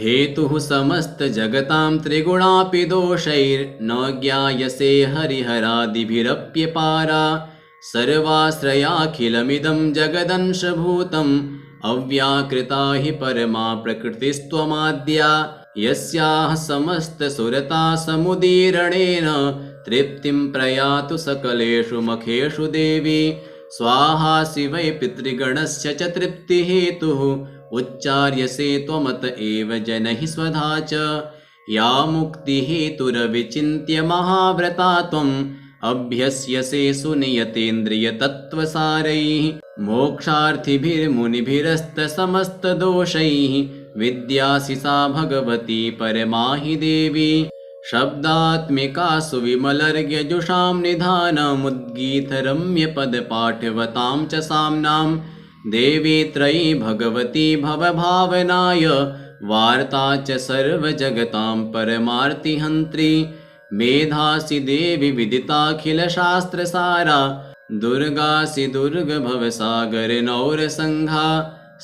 हेतुः समस्तजगतां त्रिगुणापि दोषैर्न ज्ञायसे हरिहरादिभिरप्यपारा सर्वाश्रयाखिलमिदं जगदंशभूतम् अव्याकृता हि परमा प्रकृतिस्त्वमाद्या यस्याः समस्तसुरता समुदीरणेन तृप्तिं प्रयातु सकलेषु मखेषु देवी स्वाहा शिवै पितृगणस्य च तृप्तिहेतुः उच्चार्यसे त्वमत एव जनैः स्वधा च या मुक्तिहेतुरविचिन्त्य महाव्रता त्वम् अभ्यस्यसे सुनियतेन्द्रियतत्त्वसारैः मोक्षार्थिभिर्मुनिभिरस्तसमस्तदोषैः विद्यासि सा भगवती परमा हि देवी शब्दात्मिका सुविमलर्घ्यजुषां निधानमुद्गीतरम्यपदपाठवतां च साम्नां देवी त्रयी भगवती भवभावनाय वार्ता च सर्वजगतां परमार्तिहन्त्री मेधासि देवि विदिताखिलशास्त्रसारा दुर्गासि दुर्गभवसागरनौरसङ्घा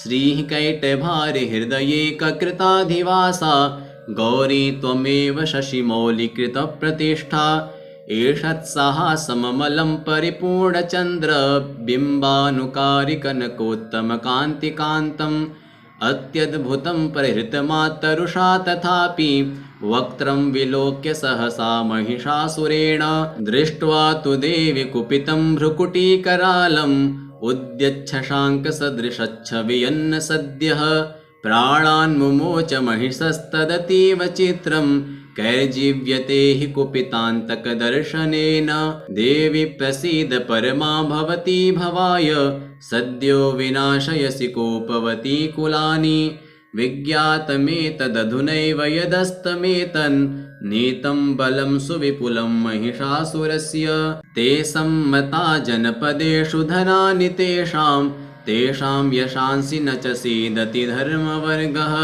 श्रीकैटभारिहृदयेककृताधिवासा गौरी त्वमेव शशिमौलिकृतप्रतिष्ठा एषत्सहासममलं परिपूर्णचन्द्रबिम्बानुकारिकनकोत्तमकान्तिकान्तम् अत्यद्भुतं परिहृतमातरुषा तथापि वक्त्रं विलोक्य सहसा महिषासुरेण दृष्ट्वा तु देवि कुपितं भ्रुकुटीकरालम् उद्यच्छशाङ्कसदृशच्छवियन्न सद्यः प्राणान् मुमोच महिषस्तदतीव चित्रं कैर्जीव्यते हि कुपितान्तकदर्शनेन देवि प्रसीद परमा भवती भवाय सद्यो विनाशयसि कोपवती कुलानि विज्ञातमेतदधुनैव यदस्तमेतन् नीतं बलं सुविपुलं महिषासुरस्य ते सम्मता जनपदेषु धनानि तेषां यशांसि न च सीदति धर्मवर्गः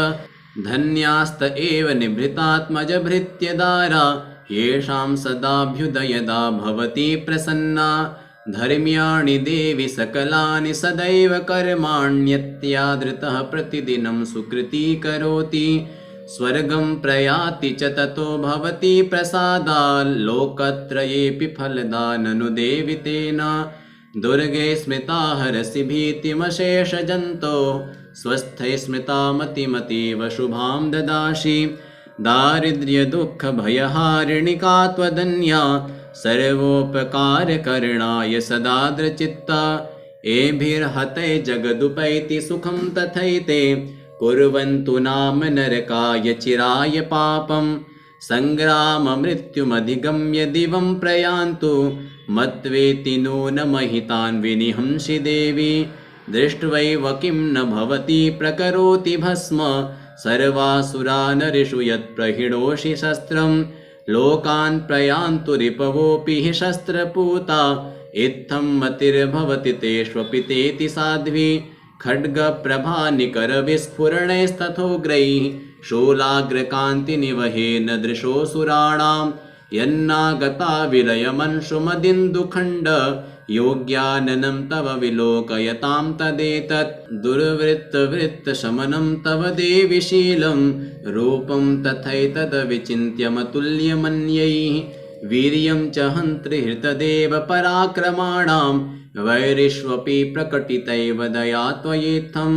धन्यास्त एव निभृतात्मजभृत्यदारा येषां सदाभ्युदयदा भवती प्रसन्ना धर्म्याणि देवि सकलानि सदैव कर्माण्यत्यादृतः प्रतिदिनं सुकृती करोति स्वर्गं प्रयाति च ततो भवती प्रसादाल्लोकत्रयेऽपि फलदा ननु देवि तेन दुर्गे स्मृता हरसि भीतिमशेषजन्तो स्वस्थै स्मृता मतिमतीव शुभां ददासि दारिद्र्यदुःखभयहारिणिका त्वदन्या सर्वोपकारकरणाय सदाद्रचित्ता एभिर्हतै जगदुपैति सुखं तथैते कुर्वन्तु नाम नरकाय चिराय पापं सङ्ग्राममृत्युमधिगम्य दिवं प्रयान्तु मत्वेति नून महितान् विनिहंसि देवी दृष्ट्वैव किं न भवती प्रकरोति भस्म सर्वासुरानरिषु यत्प्रहिणोषि शस्त्रं लोकान् प्रयान्तु रिपवोऽपि हि शस्त्रपूता इत्थं मतिर्भवति तेष्वपि तेति साध्वी खड्गप्रभानिकरविस्फुरणैस्तथोग्रैः शूलाग्रकान्तिनिवहेन दृशोऽसुराणां यन्नागता विलयमंशुमदिन्दुखण्ड योग्याननं तव विलोकयतां तदेतत् दुर्वृत्तवृत्तशमनं तव देवि शीलं रूपं तथैतदविचिन्त्यमतुल्यमन्यैः वीर्यं च हन्त्रिहृतदेव पराक्रमाणां वैरिष्वपि प्रकटितैव दया त्वयेत्थं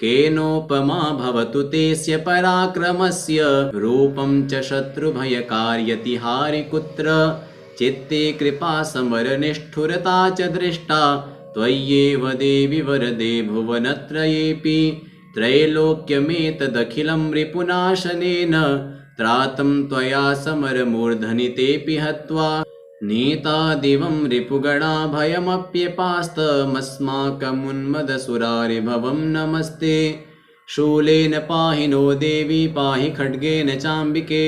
केनोपमा भवतु तेस्य पराक्रमस्य रूपं च शत्रुभयकार्यतिहारि कुत्र चित्ते कृपा समरनिष्ठुरता च दृष्टा त्वय्येव देवि वरदे भुवनत्रयेऽपि त्रैलोक्यमेतदखिलं रिपुनाशनेन त्रातं त्वया समरमूर्धनि तेऽपि हत्वा नीता दिवं रिपुगणा भयमप्यपास्तमस्माकमुन्मदसुरारिभवं नमस्ते शूलेन पाहि नो देवी पाहि खड्गेन चाम्बिके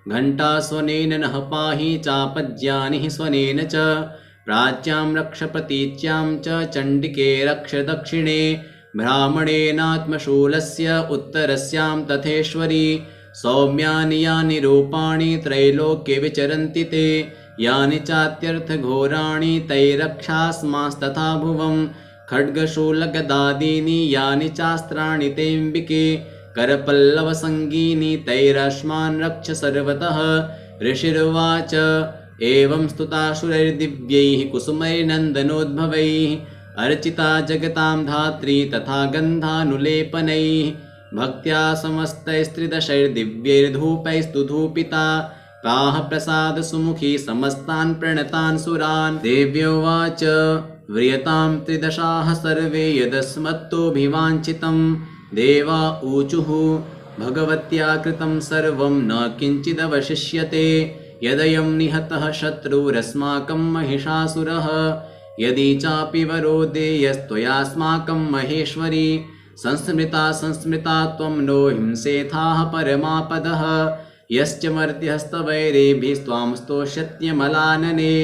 घण्टास्वनेन नः पाहि चापज्यानिः स्वनेन च प्राच्यां रक्षपतीच्यां च चण्डिके रक्ष दक्षिणे ब्राह्मणेनात्मशूलस्य उत्तरस्यां तथेश्वरी सौम्यानि यानि रूपाणि त्रैलोक्ये विचरन्ति ते यानि चात्यर्थघोराणि तैरक्षास्मास्तथा भुवं खड्गशूलगदादीनि यानि चास्त्राणि तेऽम्बिके करपल्लवसङ्गीनि तैरश्मान् रक्ष सर्वतः ऋषिरुवाच एवं स्तुताशुरैर्दिव्यैः कुसुमैर्नन्दनोद्भवैः अर्चिता जगतां धात्री तथा गन्धानुलेपनैः भक्त्या समस्तैस्त्रिदशैर्दिव्यैर्धूपैस्तु धूपिता प्राह प्रसाद सुमुखी समस्तान् प्रणतान् सुरान् देव्योवाच व्रियतां त्रिदशाः सर्वे यदस्मत्तोऽभिवाञ्छितं देवा ऊचुः भगवत्या कृतं सर्वं न किञ्चिदवशिष्यते यदयं निहतः शत्रुरस्माकं महिषासुरः यदि चापि वरो देयस्त्वयास्माकं महेश्वरी संस्मृता संस्मृता त्वं नो हिंसेथाः परमापदः यश्च मर्त्यस्तवैरेभिस्त्वां स्तोष्यत्यमलानने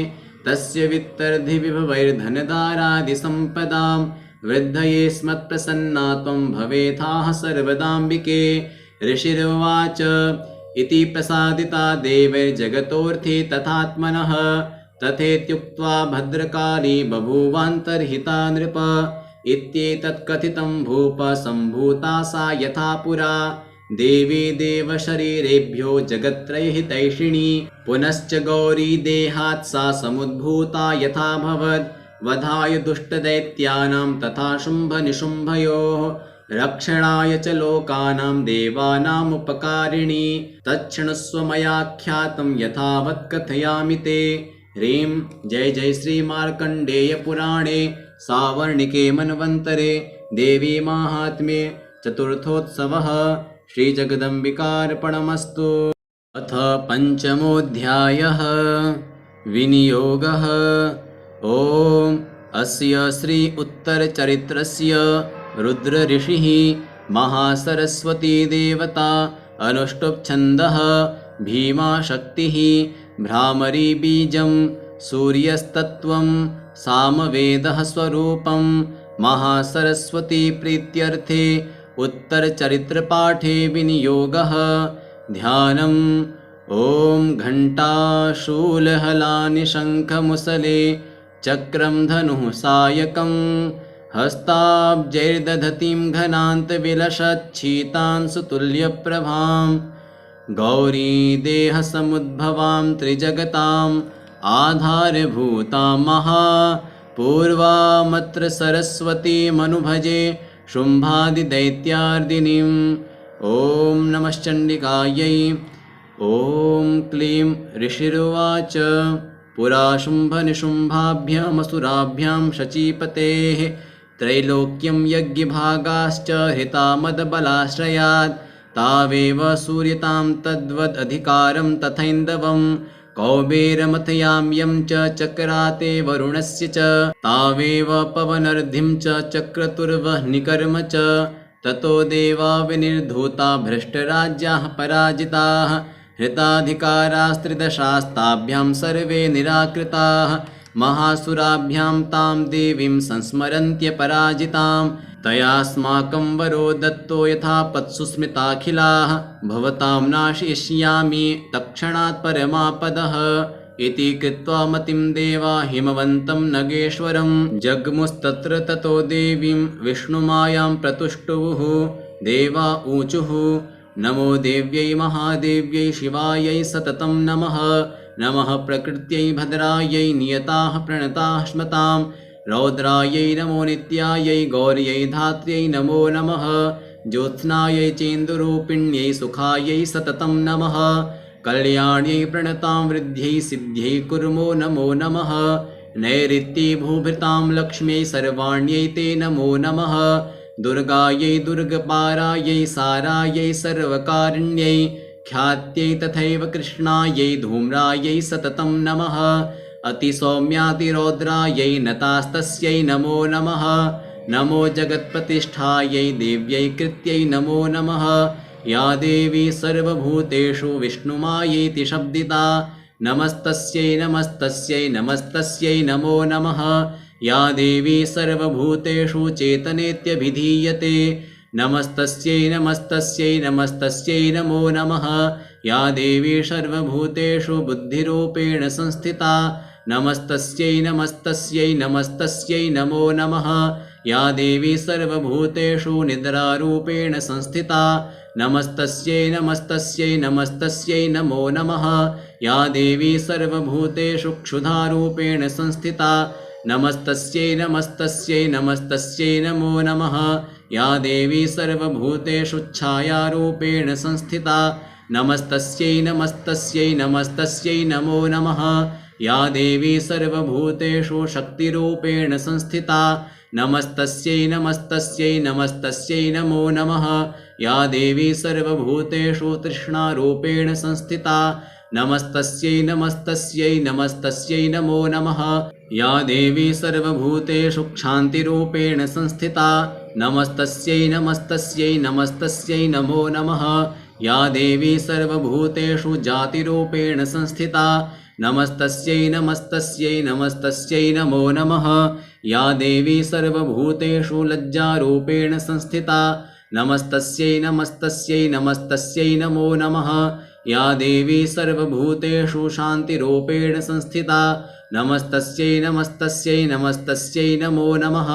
तस्य वित्तर्धिविभवैर्धनदारादिसम्पदां वृद्धये स्मत्प्रसन्ना त्वं भवेथाः सर्वदाम्बिके ऋषिरुवाच इति प्रसादिता देवैर्जगतोऽर्थे तथात्मनः तथेत्युक्त्वा भद्रकाली बभूवान्तर्हिता नृप इत्येतत्कथितं भूप सम्भूता सा यथा पुरा देवी देवशरीरेभ्यो जगत्त्रयहितैषिणी पुनश्च गौरी देहात् सा समुद्भूता यथाभवत् वधाय दुष्टदैत्यानां तथा शुम्भनिशुम्भयोः रक्षणाय च लोकानां देवानामुपकारिणी तच्छृणुस्व मयाख्यातं यथावत् कथयामि ते ह्रीं जय जय श्रीमार्कण्डेय पुराणे सावर्णिके मन्वन्तरे देवी माहात्म्ये चतुर्थोत्सवः श्रीजगदम्बिकार्पणमस्तु। अथ पञ्चमोऽध्यायः विनियोगः। ॐ अस्य श्री उत्तरचरित्रस्य रुद्रऋषिः महासरस्वती देवता अनुष्टुप्छन्दः भीमा शक्तिः भ्रामरी बीजं सूर्यस्तत्त्वं सामवेदः स्वरूपं महासरस्वती प्रीत्यर्थे उत्तरचरित्रपाठे विनियोगः। ध्यानम् ॐ घण्टाशूलहलानि शङ्खमुसले चक्रं धनुः सायकं हस्ताब्जैर्दधतीं घनान्तविलसच्छीतांशुतुल्यप्रभां गौरीदेहसमुद्भवां त्रिजगताम् आधारभूतां महापूर्वामत्र सरस्वतीमनुभजे शुम्भादिदैत्यार्दिनीम्। ॐ नमश्चण्डिकायै। ॐ क्लीं ऋषिरुवाच पुरा शुम्भनिशुम्भाभ्यामसुराभ्यां शचीपतेः त्रैलोक्यं यज्ञभागाश्च हृता मदबलाश्रयात् तावेव सूर्यतां तद्वदधिकारं तथैन्दवं कौबेरमथयां यं च चक्राते वरुणस्य च तावेव पवनर्धिं च चक्रतुर्वह्निकर्म च ततो देवा विनिर्धूता भ्रष्टराज्याः पराजिताः हृताधिकारास्त्रिदशास्ताभ्यां सर्वे निराकृताः महासुराभ्यां तां देवीं संस्मरन्त्यपराजितां तयास्माकं वरो दत्तो यथा पत्सु स्मृताखिलाः भवतां नाशयिष्यामि तत्क्षणात् परमापदः इति कृत्वा मतिं देवा हिमवन्तं नगेश्वरं जग्मुस्तत्र ततो देवीं विष्णुमायां प्रतुष्टुवुः देवा ऊचुः नमो देव्यै महादेव्यै शिवायै सततं नमः नमः प्रकृत्यै भद्रायै नियताः प्रणताः स्मतां रौद्रायै नमो नित्यायै गौर्यै धात्र्यै नमो नमः ज्योत्स्नायै चेन्दुरूपिण्यै सुखायै सततं नमः कल्याण्यै प्रणतां वृद्ध्यै सिद्ध्यै कुर्मो नमो नमः नैऋत्यै भूभृतां लक्ष्म्यै सर्वाण्यै ते नमो नमः दुर्गायै दुर्गपारायै सारायै सर्वकारिण्यै ख्यात्यै तथैव कृष्णायै धूम्रायै सततं नमः अतिसौम्यातिरौद्रायै नतास्तस्यै नमो नमः नमो जगत्प्रतिष्ठायै देव्यै कृत्यै नमो नमः या देवी सर्वभूतेषु विष्णुमायेति शब्दिता नमस्तस्यै नमस्तस्यै नमस्तस्यै नमो नमः या देवी सर्वभूतेषु चेतनेत्यभिधीयते नमस्तस्यै नमस्तस्यै नमस्तस्यै नमो नमः या देवी सर्वभूतेषु बुद्धिरूपेण संस्थिता नमस्तस्यै नमस्तस्यै नमस्तस्यै नमो नमः या देवी सर्वभूतेषु निद्रारूपेण संस्थिता नमस्तस्यै नमस्तस्यै नमस्तस्यै नमो नमः या देवी सर्वभूतेषु क्षुधारूपेण संस्थिता नमस्तस्यै नमस्तस्यै नमस्तस्यै नमो नमः या देवी सर्वभूतेषु छायारूपेण संस्थिता नमस्तस्यै नमस्तस्यै नमस्तस्यै नमो नमः या देवी सर्वभूतेषु शक्तिरूपेण संस्थिता नमस्तस्यै नमस्तस्यै नमस्तस्यै नमो नमः। या देवी सर्वभूतेषु तृष्णारूपेण संस्थिता नमस्तस्यै नमस्तस्यै नमस्तस्यै नमो नमः। या देवी सर्वभूतेषु क्षान्तिरूपेण संस्थिता नमस्तस्यै नमस्तस्यै नमस्तस्यै नमो नमः। या देवी सर्वभूतेषु जातिरूपेण संस्थिता नमस्तस्यै नमस्तस्यै नमस्तस्यै नमो नमः। या देवी सर्वभूतेषु लज्जारूपेण संस्थिता नमस्तस्यै नमस्तस्यै नमस्तस्यै नमो नमः। या देवी सर्वभूतेषु शान्तिरूपेण संस्थिता नमस्तस्यै नमस्तस्यै नमस्तस्यै नमो नमः।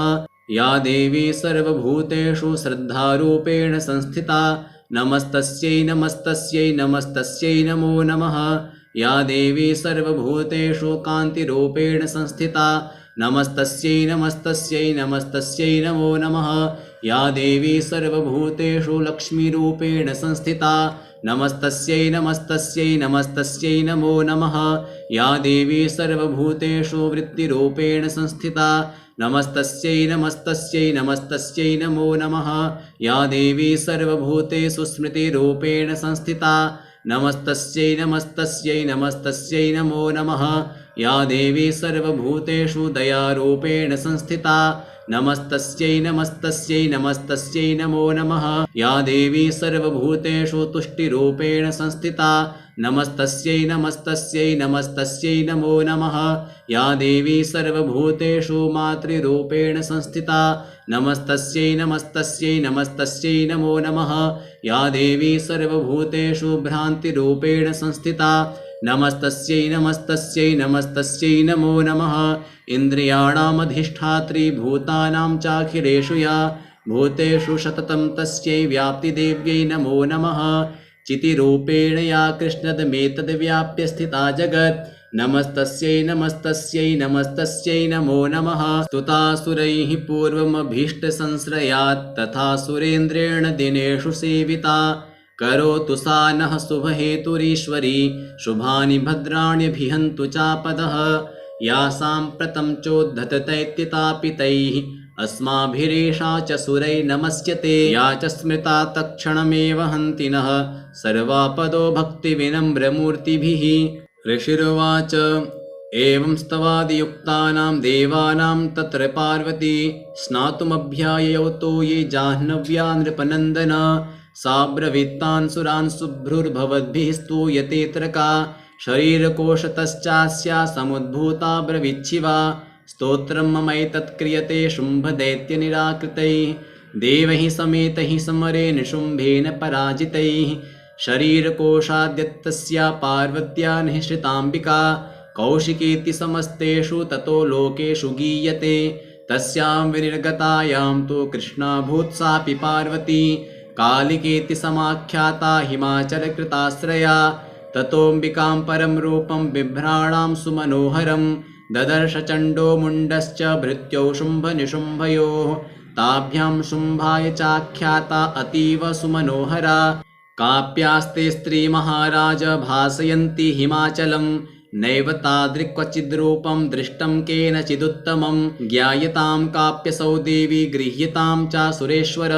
या देवी सर्वभूतेषु श्रद्धारूपेण संस्थिता नमस्तस्यै नमस्तस्यै नमस्तस्यै नमो नमः। या देवी सर्वभूतेषु कान्तिरूपेण संस्थिता नमस्तस्यै नमस्तस्यै नमस्तस्यै नमो नमः। या देवी सर्वभूतेषु लक्ष्मीरूपेण संस्थिता नमस्तस्यै नमस्तस्यै नमस्तस्यै नमो नमः। या देवी सर्वभूतेषु वृत्तिरूपेण संस्थिता नमस्तस्यै नमस्तस्यै नमस्तस्यै नमो नमः। या देवी सर्वभूतेषु स्मृतिरूपेण संस्थिता नमस्तस्यै नमस्तस्यै नमस्तस्यै नमो नमः। या देवी सर्वभूतेषु दयारूपेण संस्थिता नमस्तस्यै नमस्तस्यै नमस्तस्यै नमो नमः। या देवी सर्वभूतेषु तुष्टिरूपेण संस्थिता नमस्तस्यै नमस्तस्यै नमस्तस्यै नमो नमः। या देवी सर्वभूतेषु मातृरूपेण संस्थिता नमस्तस्यै नमस्तस्यै नमस्तस्यै नमो नमः। या देवी सर्वभूतेषु भ्रान्तिरूपेण संस्थिता नमस्तस्यै नमस्तस्यै नमस्तस्यै नमो नमः। इन्द्रियाणामधिष्ठात्री भूतानां चाखिलेषु या भूतेषु सततं तस्यै व्याप्तिदेव्यै नमो नमः। चितिरूपेण या कृष्णदमेतद्व्याप्य स्थिता जगत् नमस्तस्यै नमस्तस्यै नमस्तस्यै नमो नमः। स्तुतासुरैः पूर्वमभीष्टसंश्रयात् तथा सुरेन्द्रेण दिनेषु सेविता करोतु सा नः शुभहेतुरीश्वरी शुभानि भद्राण्यभिहन्तु चापदः। या साम्प्रतं चोद्धतदैत्यतापितैः अस्माभिरेषा च सुरैः नमस्यते। या च स्मृता तत्क्षणमेव हन्ति नः सर्वापदो भक्तिविनम्रमूर्तिभिः। ऋषिरुवाच एवं स्तवादियुक्तानां देवानां तत्र पार्वती स्नातुमभ्याययौतो ये जाह्नव्या नृपनन्दन। सा ब्रवीत्तान् सुरान् शुभ्रुर्भवद्भिः स्तूयतेऽत्र का शरीरकोशतश्चास्या समुद्भूता ब्रवीच्छिवा। स्तोत्रं ममैतत्क्रियते शुम्भदैत्यनिराकृतैः देवैः समेतैः समरे निशुम्भेन पराजितैः। शरीरकोशाद्यत्तस्या पार्वत्या निःसृताम्बिका कौशिकेति समस्तेषु ततो लोकेषु गीयते। तस्यां विनिर्गतायां तु कृष्णाभूत् सापि पार्वती कालिकेति समाख्याता हिमाचलकृताश्रया। ततोऽम्बिकां परं रूपं बिभ्राणां सुमनोहरं ददर्श चण्डो मुण्डश्च भृत्यौ शुम्भनिशुम्भयोः। ताभ्यां शुम्भाय चाख्याता अतीव सुमनोहरा काप्यास्ते स्त्रीमहाराज भासयन्ति हिमाचलं। नैव तादृक्क्वचिद्रूपं दृष्टं केनचिदुत्तमं ज्ञायतां काप्यसौ देवी गृह्यतां च सुरेश्वर।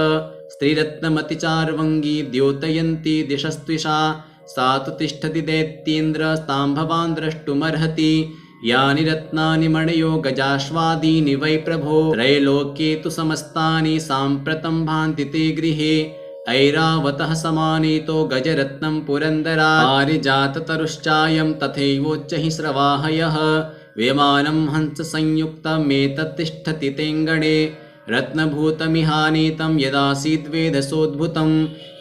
स्त्रीरत्नमतिचार्वङ्गी द्योतयन्ती दिशस्त्विषा सा तु तिष्ठति दैत्येन्द्रस्तां भवान् द्रष्टुमर्हति। यानि रत्नानि मणयो गजाश्वादीनि वै प्रभो त्रैलोक्ये तु समस्तानि साम्प्रतं भान्ति ते गृहे। ऐरावतः समानीतो गजरत्नं पुरन्दरा पारिजाततरुश्चायं तथैवोच्चैः स्रवाहयः। विमानं हंससंयुक्तमेतत्तिष्ठति तेऽङ्गणे रत्नभूतमिहानीतं यदासीद्वेदसोद्भुतं।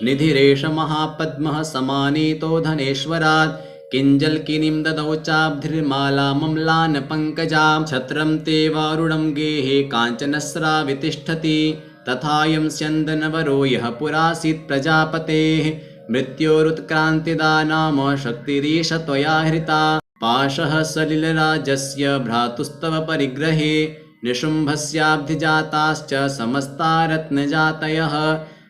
निधिरेष महापद्मः समानीतो धनेश्वरात् किञ्जल्किनीं ददौ चाब्धिर्मालामम्लानपङ्कजां। छत्रं ते वारुणं गेहे काञ्चनस्रावितिष्ठति तथायं स्यन्दनवरो यः पुरासीत् प्रजापतेः। मृत्योरुत्क्रान्तिदा नाम शक्तिरीश त्वया हृता पाशः सलिलराजस्य भ्रातुस्तव परिग्रहे। निशुम्भस्याब्धिजाताश्च समस्ता रत्नजातयः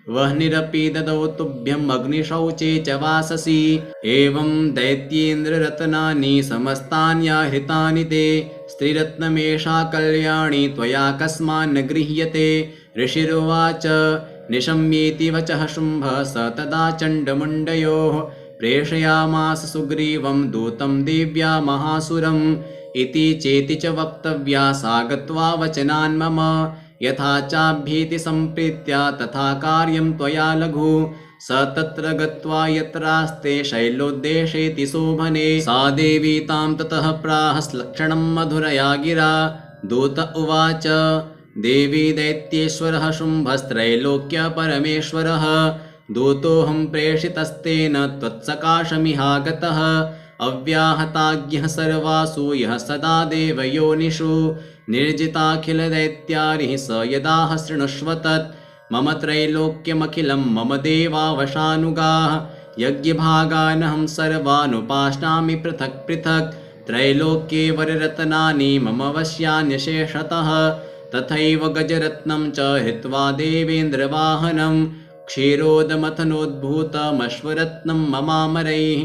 वह्निरपि ददौ तुभ्यम् अग्निशौचे च वाससि। एवं दैत्येन्द्ररत्नानि समस्तान्याहृतानि ते स्त्रीरत्नमेषा कल्याणी त्वया कस्मान्न गृह्यते। ऋषिरुवाच निशम्येति वचः शुम्भः स तदा चण्डमुण्डयोः प्रेषयामास सुग्रीवं दूतं देव्या महासुरम् इति चेति च वक्तव्या सा गत्वा वचनान्मम यथा चाभ्येति सम्प्रीत्या तथा कार्यं त्वया लघु स तत्र गत्वा यत्रास्ते शैलोद्देशेति शोभने सा देवी तां ततः प्राहस्लक्षणं मधुरया गिरा। दूत उवाच देवी दैत्येश्वरः शुम्भस्त्रैलोक्य परमेश्वरः दूतोऽहं प्रेषितस्तेन त्वत्सकाशमिहागतः अव्याहताज्ञः सर्वासु यः सदा देवयोनिषु निर्जिताखिलदैत्यारिः स यदाह शृणुष्व तत् मम त्रैलोक्यमखिलं मम देवावशानुगाः यज्ञभागानहं सर्वानुपाश्नामि पृथक् पृथक् त्रैलोक्ये वररत्नानि मम वश्यान्यशेषतः तथैव गजरत्नं च हृत्वा देवेन्द्रवाहनं क्षीरोदमथनोद्भूतमश्वरत्नं ममामरैः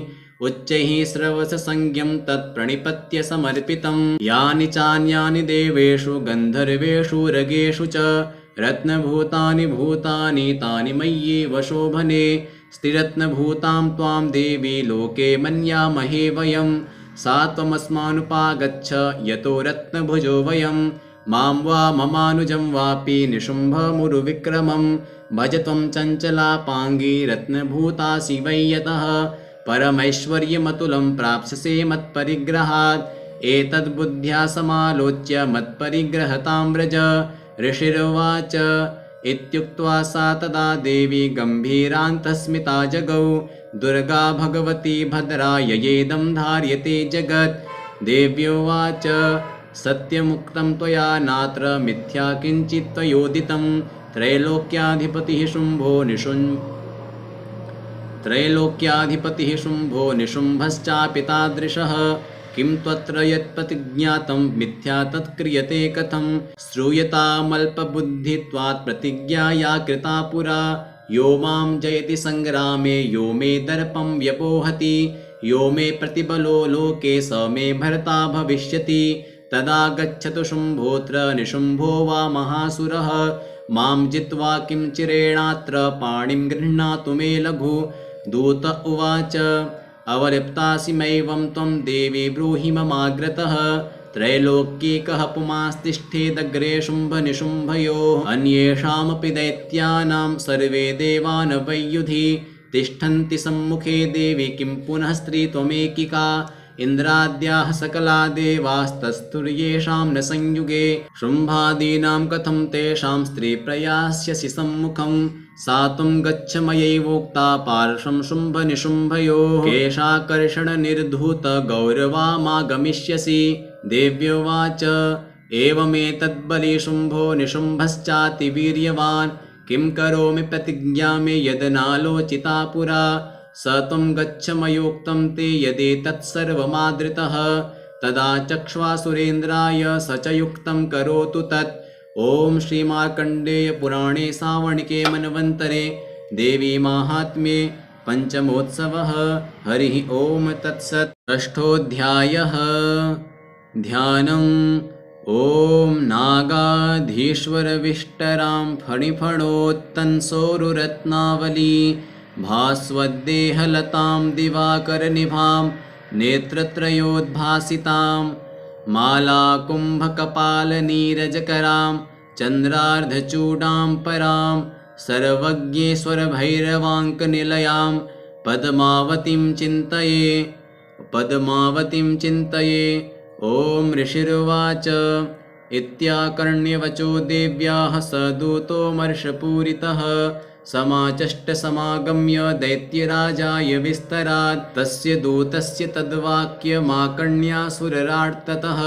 उच्चैः श्रवससंज्ञं तत्प्रणिपत्य समर्पितं यानि चान्यानि देवेषु गन्धर्वेषु रगेषु च रत्नभूतानि भूतानि तानि मय्येव शोभने स्थिरत्नभूतां त्वां देवी लोके मन्यामहे वयं सा त्वमस्मानुपागच्छ यतो रत्नभुजो वयं मां वा ममानुजं वापि निशुम्भमुरुविक्रमं भज त्वं चञ्चलापाङ्गी रत्नभूतासि वै यतः परमैश्वर्यमतुलं प्राप्स्यसे मत्परिग्रहात् एतद्बुद्ध्या समालोच्य मत्परिग्रहतां व्रज। ऋषिरुवाच इत्युक्त्वा सा तदा देवी गम्भीरान्तस्मिता जगौ दुर्गा भगवती भद्रा ययेदं धार्यते जगत्। देव्योवाच सत्यमुक्तं त्वया नात्र मिथ्या किञ्चित् त्वयोदितं त्रैलोक्याधिपतिः शुम्भो निशुम्भश्चापि तादृशः किं त्वत्र यत्प्रतिज्ञातं मिथ्या तत्क्रियते कथं श्रूयतामल्पबुद्धित्वात् प्रतिज्ञाया कृता पुरा यो मां जयति संग्रामे यो मे दर्पं व्यपोहति यो मे प्रतिबलो लोके स मे भर्ता भविष्यति तदा गच्छतु शुम्भोऽत्र निशुम्भो वा महासुरः मां जित्वा किं चिरेणात्र पाणिं गृह्णातु मे लघु। दूत उवाच अवलिप्तासिमैवं त्वं देवी ब्रूहि ममाग्रतः त्रैलोक्ये कः पुमास्तिष्ठेदग्रे शुम्भनिशुम्भयोः अन्येषामपि दैत्यानां सर्वे देवानवैयुधि तिष्ठन्ति सम्मुखे देवी किं पुनः स्त्री त्वमेकिका इन्द्राद्याः सकला देवास्तस्थुर्येषां न संयुगे शुम्भादीनां कथं तेषां स्त्री प्रयास्यसि सम्मुखं सा त्वं गच्छ मयैवोक्ता पार्श्वं शुम्भनिशुम्भयोः केशाकर्षणनिर्धूत गौरवामागमिष्यसि। देव्योवाच एवमेतद्बली शुम्भो निशुम्भश्चातिवीर्यवान् किं करोमि प्रतिज्ञा मे यदनालोचिता पुरा स त्वं गच्छ मयोक्तं ते यदि तत्सर्वमादृतः तदा चक्ष्वा सुरेन्द्राय स च युक्तं करोतु तत्। ॐ श्रीमार्कण्डेय पुराणे सावर्णिके मन्वन्तरे देवी माहात्म्ये पंचमोत्सवः हरिः ॐ तत्सत्। षष्ठोऽध्यायः ध्यानम्। ॐ नागाधीश्वरविष्टरां फणिफणोत्तंसोरुरत्नावली भास्वद्देहलतां दिवाकरनिभां नेत्रत्रयोद्भासितां मालाकुम्भकपालनीरजकरां चन्द्रार्धचूडां परां सर्वज्ञेश्वरभैरवाङ्कनिलयां पद्मावतीं चिन्तये। ॐ ऋषिरुवाच इत्याकर्ण्यवचो देव्याः स दूतोऽमर्षपूरितः समाचष्टसमागम्य दैत्यराजाय विस्तरात् तस्य दूतस्य तद्वाक्यमाकर्ण्यासुरराट्ततः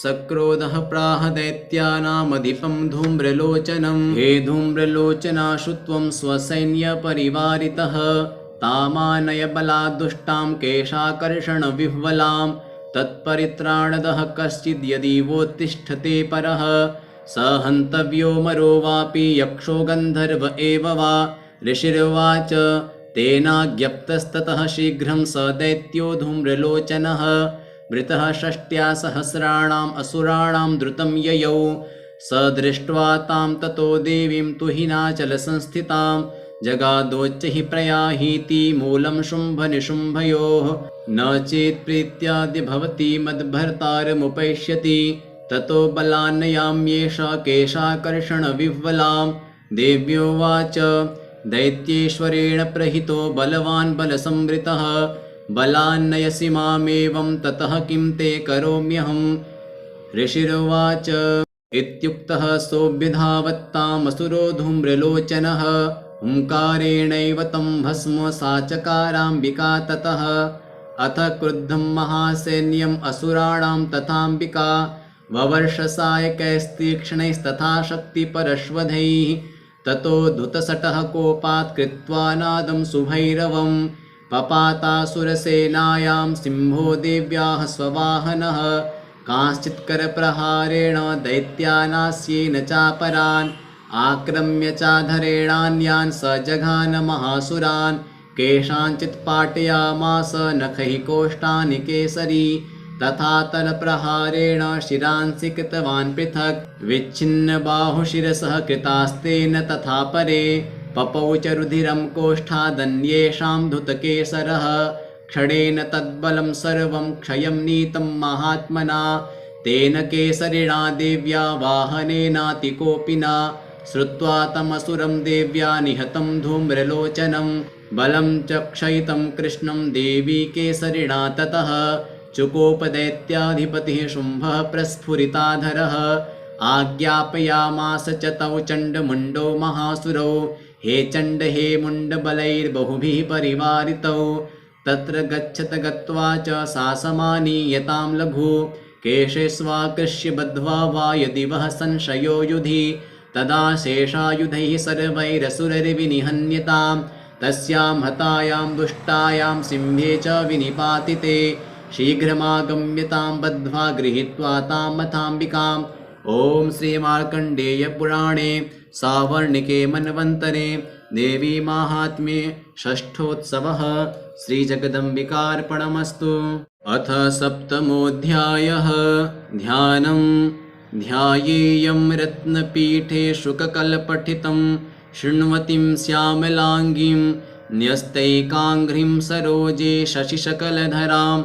सक्रोधः प्राह दैत्यानामधिपं धूम्रलोचनं हे धूम्रलोचनाशु त्वं स्वसैन्यपरिवारितः तामानय बलाद्दुष्टां केशाकर्षणविह्वलां तत्परित्राणदः कश्चिद्यदि वोत्तिष्ठते परः स हन्तव्यो मरो वापि यक्षो गन्धर्व एव वा। ऋषिरुवाच तेनाज्ञप्तस्ततः शीघ्रं स दैत्यो धूम्रलोचनः वृतः षष्ट्या सहस्राणाम् असुराणां द्रुतं ययौ स दृष्ट्वा तां ततो देवीं तुहिनाचलसंस्थितां जगादोच्च हि प्रयाहीति मूलं शुम्भनिशुम्भयोः न चेत् प्रीत्याद्य भवति मद्भर्तारमुपैष्यति ततो बलान्नयाम्येष केशाकर्षणविह्वलां देव्योवाच दैत्येश्वरेण प्रहितो बलवान् बलसंवृतः बलान्नयसि मामेवं ततः किं ते करोम्यहम् ऋषिरुवाच इत्युक्तः सोऽभ्यधावत्तामसुरो धूम्रलोचनः हुङ्कारेणैव तं भस्म सा चकाराम्बिका ततः अथ क्रुद्धं महासैन्यम् असुराणां तथाम्बिका ववर्षसायकैस्तीक्ष्णैस्तथा शक्तिपरश्वधैः ततो धुतसटः कोपात् कृत्वा नादं सुभैरवं पपातासुरसेनायां सिंहो देव्याः स्ववाहनः कांश्चित्करप्रहारेण दैत्यानास्येन चापरान् आक्रम्य चाधरेणान्यान् स जघान महासुरान् केषाञ्चित् पाटयामास नखैः कोष्ठानि केसरी तथा तलप्रहारेण शिरांसि कृतवान् पृथक् विच्छिन्नबाहुशिरसः कृतास्तेन तथा परे पपौ च रुधिरं कोष्ठादन्येषां धुतकेसरः क्षणेन तद्बलं सर्वं क्षयं नीतं महात्मना तेन केसरिणा देव्या वाहनेनातिकोपिना श्रुत्वा तमसुरं देव्या निहतं धूम्रलोचनं बलं च क्षयितं कृष्णं देवी केसरिणा ततः चुकोपदैत्याधिपतिः शुम्भः प्रस्फुरिताधरः आज्ञापयामास च तौ चण्डमुण्डौ महासुरौ हे चण्ड हे मुण्डबलैर्बहुभिः परिवारितौ तत्र गच्छत गत्वा च सा समानीयतां लघु केशे स्वाकृष्य बद्ध्वा वा यदि वः संशयो युधि तदा शेषायुधैः सर्वैरसुरैर्विनिहन्यतां तस्यां हतायां दुष्टायां सिंहे च विनिपातिते शीघ्रमागम्यतां बद्ध्वा गृहीत्वा तां मथाम्बिकाम् ॐ श्रीमार्कण्डेयपुराणे सावर्णिके मन्वन्तरे देवी माहात्म्ये षष्ठोत्सवः श्रीजगदम्बिकार्पणमस्तु। अथ सप्तमोऽध्यायः ध्यानं ध्यायेयं रत्नपीठे शुककल्पठितं शृण्वतीं श्यामलाङ्गीं न्यस्तैकाङ्घ्रिं सरोजे शशिशकलधरां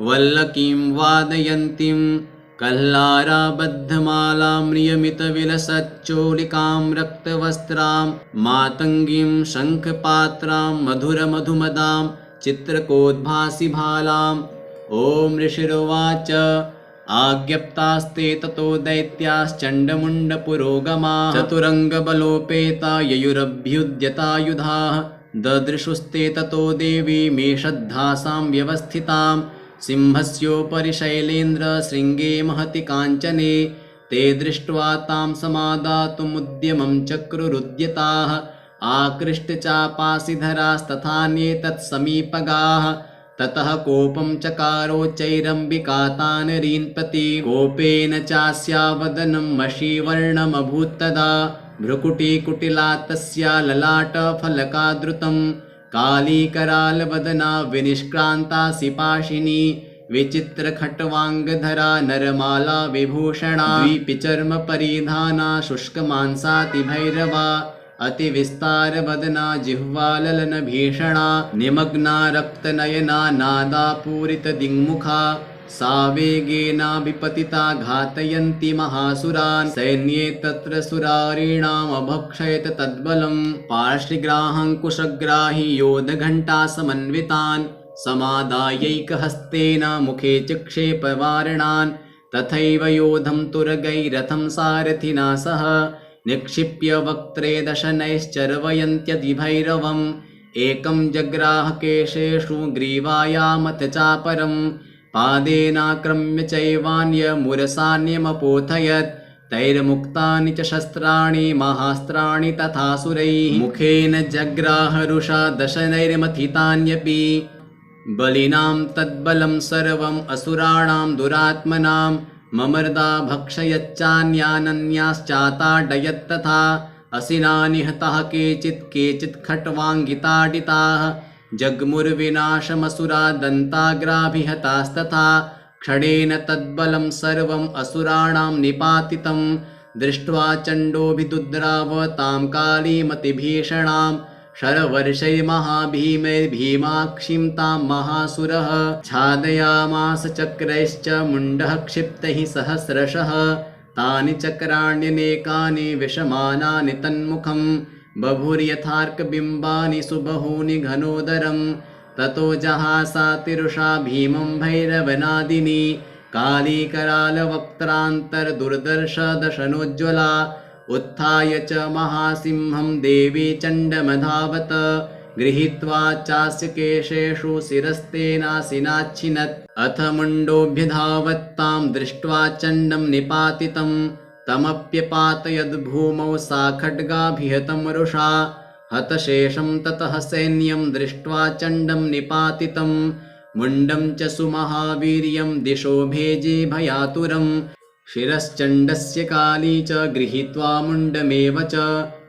वल्लकीं वादयन्तीं कल्लाराबद्धमालां नियमितविलसच्चोलिकां रक्तवस्त्रां मातङ्गीं शङ्खपात्रां मधुरमधुमदां चित्रकोद्भासिभालाम् ॐ ऋषिरुवाच आज्ञप्तास्ते ततो दैत्याश्चण्डमुण्डपुरोगमा चतुरङ्गबलोपेता ययुरभ्युद्यतायुधाः ददृशुस्ते ततो देवीमेषद्धासां व्यवस्थितां सिंहस्योपरि शैलेन्द्रशृङ्गे महति काञ्चने ते दृष्ट्वा तां समादातुमुद्यमं चक्रुरुद्यताः आकृष्टचापासिधरास्तथान्ये तत्समीपगाः ततः कोपं चकारोच्चैरम्बिका तानरीन् प्रति कोपेन चास्या वदनं मषीवर्णमभूत्तदा भ्रुकुटीकुटिला तस्या ललाटफलकादृतं कालीकरालवदना विनिष्क्रान्ता सिपाशिनी विचित्रखट्वाङ्गधरा नरमाला विभूषणा द्वीपिचर्मपरिधाना शुष्कमांसातिभैरवा अतिविस्तारवदना जिह्वाललनभीषणा निमग्ना रक्तनयना नादापूरितदिङ्मुखा सा वेगेनाभिपतिता घातयन्ति महासुरान् सैन्ये तत्र सुरारीणामभक्षयत तद्बलं पार्श्वग्राहङ्कुशग्राहि योधघण्टासमन्वितान् समादायैकहस्तेन मुखे चिक्षेपवारणान् तथैव योधं तुरगैरथं सारथिना सह निक्षिप्य वक्त्रे दशनैश्चर्वयन्त्यतिभैरवम् एकं जग्राह केशेषु ग्रीवायामथ चापरं पादेनाक्रम्य चैवान्यमुरसान्यमपोथयत् तैर्मुक्तानि च शस्त्राणि महास्त्राणि तथासुरैः मुखेन जग्राहरुषा दशनैर्मथितान्यपि बलिनां तद्बलं सर्वम् असुराणां दुरात्मनां ममर्दा भक्षयच्चान्यानन्याश्चाताडयत्तथा असिना निहताः केचित् खट्वाङ्गिताडिताः जग्मुर्विनाशमसुरा दन्ताग्राभिहतास्तथा क्षणेन तद्बलं सर्वम् असुराणां निपातितं दृष्ट्वा चण्डोऽभिदुद्राव तां कालीमतिभीषणां शरवर्षैर्महाभीमैर्भीमाक्षीं तां महासुरः छादयामास चक्रैश्च मुण्डः क्षिप्तैः सहस्रशः तानि चक्राण्यनेकानि विषमानानि तन्मुखं बभूर्यथार्कबिम्बानि सुबहूनि घनोदरं ततो जहासा तिरुषा भीमं भैरवनादिनी काली करालवक्त्रान्तर्दुर्दर्श दशनोज्ज्वला उत्थाय च महासिंहं देवी चण्डमधावत गृहीत्वा चास्य केशेषु शिरस्तेनासिनाच्छिनत् अथ मुण्डोऽभ्यधावत्तां दृष्ट्वा चण्डं निपातितं तमप्यपातयद्भूमौ सा खड्गाभिहतं रुषा हतशेषं ततः सैन्यं दृष्ट्वा चण्डं निपातितं मुण्डं च सुमहावीर्यं दिशो भेजे भयातुरं शिरश्चण्डस्य काली च गृहीत्वा मुण्डमेव च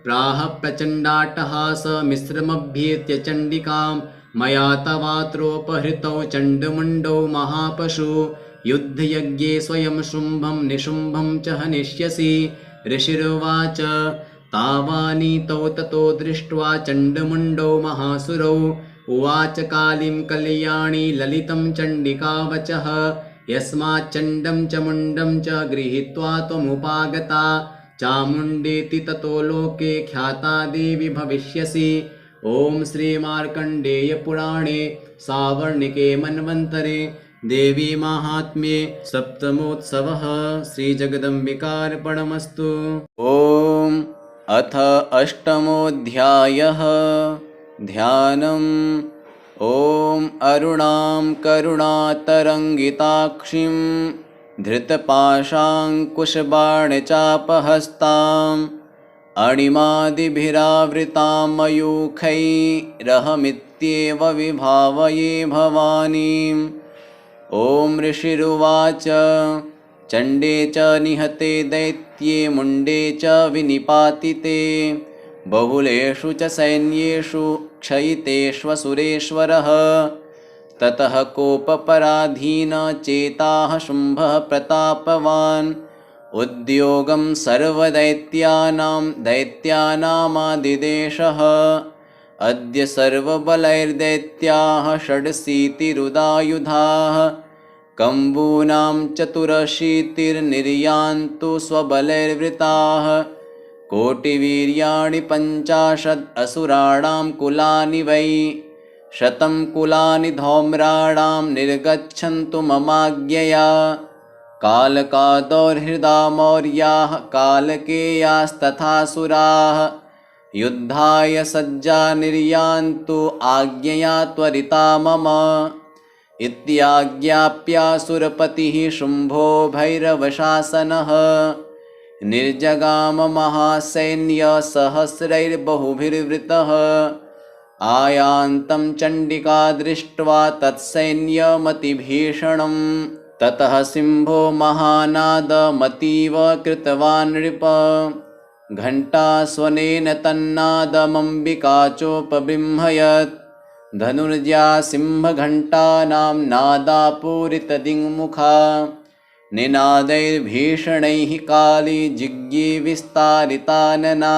प्राह प्रचण्डाट्टहासमिश्रमभ्येत्य चण्डिकां मया तवात्रोपहृतौ चण्डमुण्डौ महापशु युद्धयज्ञे स्वयं शुम्भं निशुम्भं च हनिष्यसि ऋषिरुवाच तावानीतौ ततो दृष्ट्वा चण्डमुण्डौ महासुरौ उवाच कालीं कल्याणी ललितं चण्डिकावचः यस्माच्चण्डं च मुण्डं च गृहीत्वा त्वमुपागता चामुण्डेति ततो लोके ख्याता देवी भविष्यसि। ॐ श्रीमार्कण्डेयपुराणे सावर्णिके मन्वन्तरे देवी माहात्म्ये सप्तमोत्सवः श्रीजगदम्बिकार्पणमस्तु। ॐ अथ अष्टमोऽध्यायः ध्यानम्। ॐ अरुणां करुणातरङ्गिताक्षीं धृतपाशाङ्कुशबाणचापहस्ताम् अणिमादिभिरावृतां मयूखैरहमित्येव विभावये भवानीम्। ॐ ऋषिरुवाच चण्डे च निहते दैत्ये मुण्डे च विनिपातिते बहुलेषु च सैन्येषु क्षयितेष्वसुरेश्वरः ततः कोपपराधीनचेताः शुम्भः प्रतापवान् उद्योगं दैत्यानामादिदेशः अद्य सर्वबलैर्दैत्याः षडशीतिरुदायुधाः कम्बूनां चतुरशीतिर्निर्यान्तु स्वबलैर्वृताः कोटिवीर्याणि 50 असुराणां कुलानि वै 100 कुलानि धौम्राणां निर्गच्छन्तु ममाज्ञया कालकादौर्हृदा मौर्याः कालकेयास्तथासुराः युद्धाय सज्जा निर्यान्तु आज्ञया त्वरिता मम इत्याज्ञाप्यासुरपतिः शुम्भो भैरवशासनः निर्जगाम महासैन्यसहस्रैर्बहुभिर्वृतः आयान्तं चण्डिका दृष्ट्वा तत्सैन्यमतिभीषणं ततः सिंहो महानादमतीव कृतवान् नृप घण्टास्वनेन तन्नादमम्बिका चोपबृंहयत् धनुर्जा सिंहघण्टानां नादापूरितदिङ्मुखा निनादैर्भीषणैः काली जिज्ञे विस्तारितानना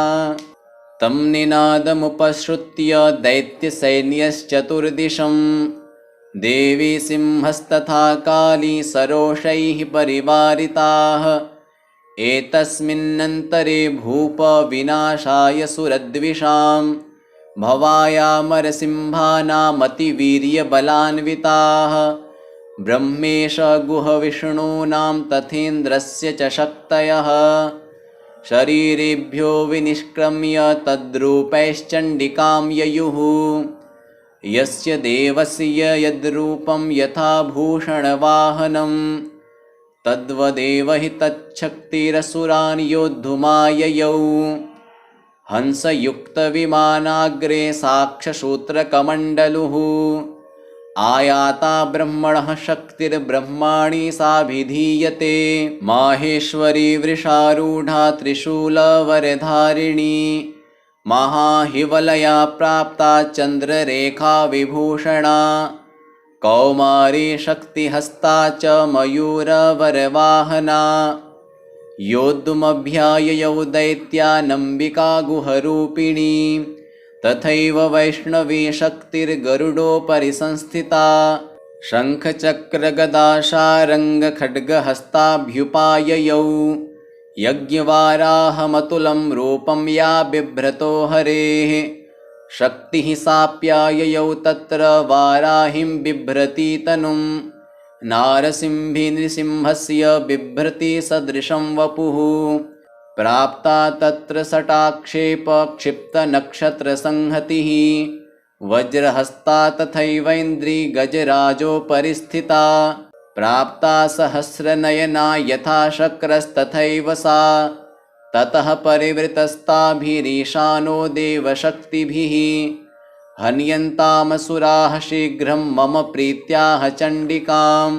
तं निनादमुपश्रुत्य दैत्यसैन्यश्चतुर्दिशं देवी सिंहस्तथा काली सरोषैः परिवारिताः एतस्मिन्नन्तरे भूपविनाशाय सुरद्विषां भवायामरसिंहानामतिवीर्यबलान्विताः ब्रह्मेश गुहविष्णूनां तथेन्द्रस्य च शक्तयः शरीरेभ्यो विनिष्क्रम्य तद्रूपैश्चण्डिकां ययुः यस्य देवस्य यद्रूपं यथा भूषणवाहनं तद्वदेव हि तच्छक्तिरसुरान् योद्धुमाययौ हंसयुक्तविमानाग्रे साक्षशूत्रकमण्डलुः आयाता ब्रह्मणः शक्तिर्ब्रह्माणि साभिधीयते माहेश्वरी वृषारूढा त्रिशूलवरधारिणी महाहिवलया प्राप्ता चन्द्ररेखा विभूषणा कौमारी शक्तिहस्ता च मयूरवरवाहना योद्धुमभ्याययौ दैत्यानम्बिका गुहरूपिणी तथैव वैष्णवी शक्तिर्गरुडोपरि संस्थिता शङ्खचक्रगदाशारङ्गखड्गहस्ताभ्युपाययौ यज्ञवाराहमतुलं रूपं या बिभ्रतो हरेः शक्तिः साप्याययौ तत्र वाराहिं बिभ्रती तनुं नारसिंही नृसिंहस्य बिभ्रति सदृशं वपुः प्राप्ता तत्र सटाक्षेपक्षिप्तनक्षत्रसंहतिः वज्रहस्ता तथैवैन्द्री गजराजोपरि स्थिता प्राप्ता सहस्रनयना यथा शक्रस्तथैव सा ततः परिवृतस्ताभिरीशानो देवशक्तिभिः हन्यन्तामसुराः शीघ्रं मम प्रीत्याह चण्डिकां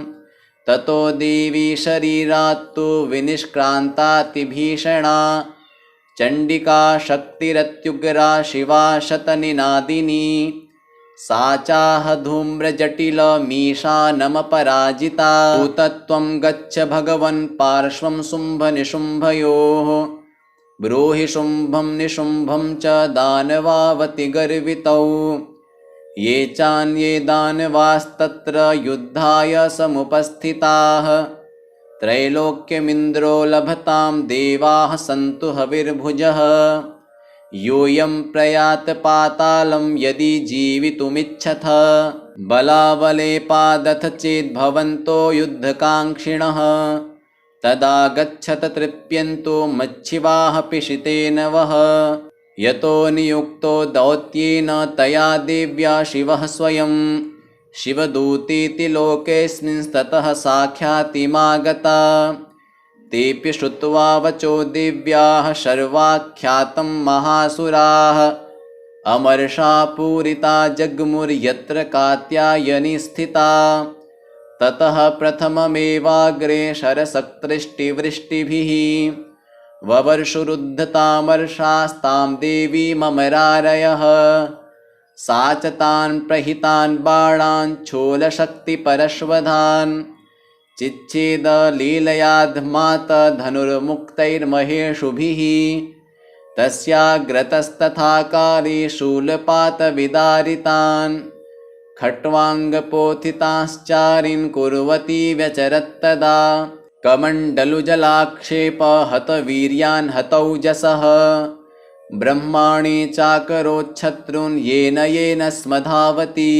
ततो देवी शरीरात्तु विनिष्क्रान्तातिभीषणा चण्डिका शक्तिरत्युग्रा शिवा शतनिनादिनी सा चाह धूम्रजटिलमीशानमपराजिता भूतत्वं गच्छ भगवन् पार्श्वं शुम्भनिशुम्भयोः ब्रूहि शुम्भं निशुम्भं च दानवावति गर्वितौ ये चान्ये दानवास्तत्र युद्धाय समुपस्थिताः त्रैलोक्यमिन्द्रो लभतां देवाः सन्तु हविर्भुजः यूयं प्रयात पातालं यदि जीवितुमिच्छथ बलावलेपादथ चेद्भवन्तो युद्धकाङ्क्षिणः तदा गच्छत तृप्यन्तो मच्छिवाः पिशितेन वः यतो नियुक्तो दौत्येन तया देव्या शिवः स्वयं शिवदूतीति लोकेऽस्मिंस्ततः साख्यातिमागता तेऽपि श्रुत्वा वचो देव्याः शर्वाख्यातं महासुराः अमर्षा पूरिता जग्मुर्यत्र कात्यायनी स्थिता ततः प्रथममेवाग्रे शरसक्तृष्टिवृष्टिभिः ववर्षुरुद्धतामर्षास्तां देवीममरारयः सा च तान् प्रहितान् बाणान् छोलशक्तिपरश्वधान् चिच्छेदलीलयाध्मात धनुर्मुक्तैर्महेषुभिः तस्याग्रतस्तथाकारे शूलपातविदारितान् खट्वाङ्गपोथिताश्चारीन् कुर्वती व्यचरत्तदा कमण्डलुजलाक्षेपहतवीर्यान् हतौजसः ब्रह्माणि चाकरोच्छत्रून् येन येन स्मधावती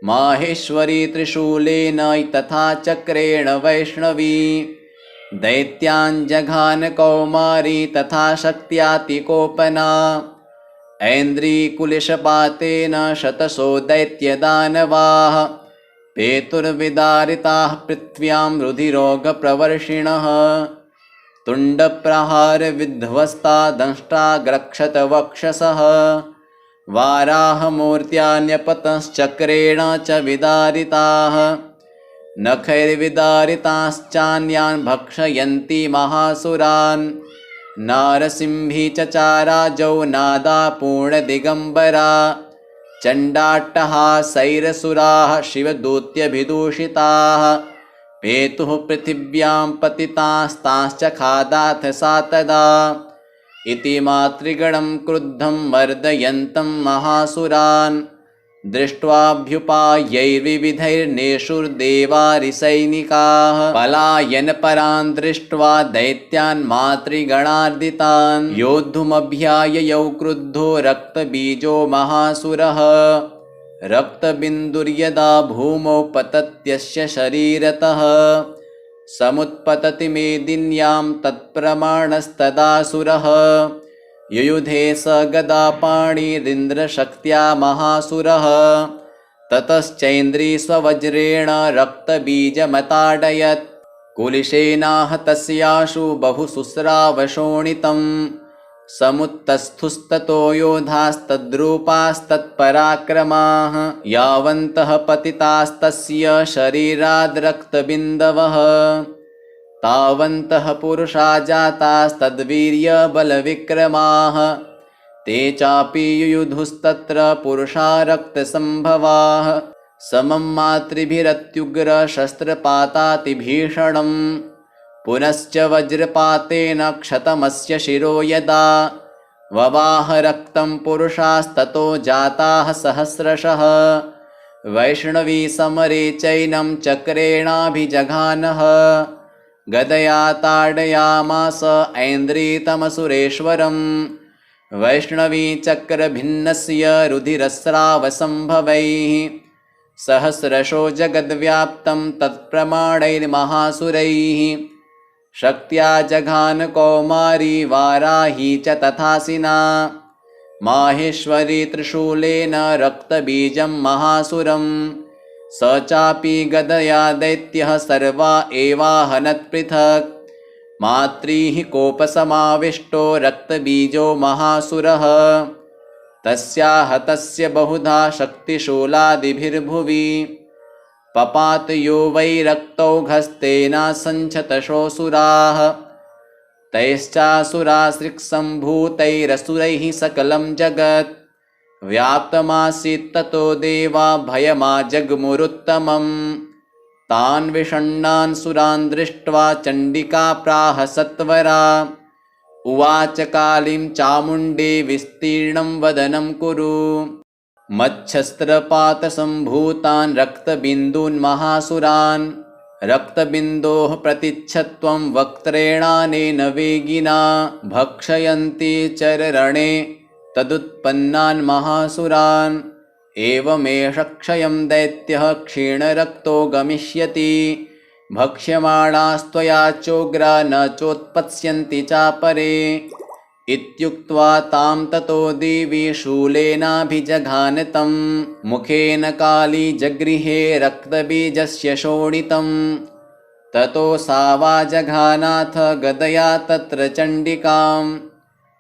माहेश्वरी त्रिशूलेन तथा चक्रेण वैष्णवी दैत्यान् जघान कौमारी तथा शक्त्यातिकोपना ऐन्द्रीकुलिशपातेन शतशो दैत्यदानवाः पेतुर्विदारिताः पृथ्व्यां रुधिरोगप्रवर्षिणः तुण्डप्रहारविध्वस्ता दंष्टाग्रक्षतवक्षसः वाराहमूर्त्यान्यपतश्चक्रेण च विदारिताः नखैर्विदारिताश्चान्यान् भक्षयन्ति महासुरान् नारसिंही चचाराजौ नादा पूर्णदिगम्बरा चण्डाट्टहासैरसुराः शिवदूत्यभिदूषिताः पेतुः पृथिव्यां पतितास्तांश्च खादाथ सा तदा इति मातृगणं क्रुद्धं मर्दयन्तं महासुरान् दृष्ट्वाभ्युपायैर्विविधैर्नेषुर्देवारिसैनिकाः पलायनपरान् दृष्ट्वा दैत्यान् मातृगणार्दितान् योद्धुमभ्याययौ क्रुद्धो रक्तबीजो महासुरः रक्तबिन्दुर्यदा भूमौ पतत्यस्य शरीरतः समुत्पतति मेदिन्यां तत्प्रमाणस्तदासुरः युयुधे स गदापाणिरिन्द्रशक्त्या महासुरः ततश्चैन्द्री स्ववज्रेण रक्तबीजमताडयत् कुलिशेनाहतस्याशु बहुशुस्रावशोणितं समुत्तस्थुस्ततो योधास्तद्रूपास्तत्पराक्रमाः यावन्तः पतितास्तस्य शरीराद्रक्तबिन्दवः तावन्तः पुरुषा जातास्तद्वीर्यबलविक्रमाः ते चापि युयुधुस्तत्र पुरुषा रक्तसम्भवाः समं मातृभिरत्युग्रशस्त्रपातातिभीषणं पुनश्च वज्रपातेन क्षतमस्य शिरो यदा ववाह रक्तं पुरुषास्ततो जाताः सहस्रशः वैष्णवी समरे चैनं चक्रेणाभिजघानः गदया ताडयामास ऐन्द्रितमसुरेश्वरं वैष्णवी चक्रभिन्नस्य रुधिरस्रावसम्भवैः सहस्रशो जगद्व्याप्तं तत्प्रमाणैर्महासुरैः शक्त्या जघान कौमारी वाराही च तथासिना माहेश्वरी त्रिशूलेन रक्तबीजं महासुरं स चापि गदया दैत्यः सर्वा एवाहनत्पृथक् मात्रीः कोपसमाविष्टो रक्तबीजो महासुरः तस्या हतस्य बहुधा शक्तिशूलादिभिर्भुवि पपात यो वै रक्तौघस्तेनासञ्छतशोऽसुराः तैश्चासुरासृक्सम्भूतैरसुरैः सकलं जगत् व्याप्तमासीत् ततो देवा भयमाजग्मुरुत्तमम् तान् विषण्णान् सुरान् दृष्ट्वा चण्डिका प्राह सत्वरा उवाच कालीं चामुण्डे विस्तीर्णं वदनं कुरु मच्छस्त्रपातसम्भूतान् रक्तबिन्दून् महासुरान् रक्तबिन्दोः प्रतिच्छत्वं वक्त्रेणानेन वेगिना भक्षयन्ति चररणे तदुत्पन्नान् महासुरान् एवमेष क्षयं दैत्यः क्षीणरक्तो गमिष्यति भक्ष्यमाणास्त्वया चोग्रा न चोत्पत्स्यन्ति चापरे इत्युक्त्वा तां ततो देवी शूलेनाभिजघान तं मुखेन काली जगृहे रक्तबीजस्य शोणितं ततो सा वा जघानाथ गदया तत्र चण्डिकां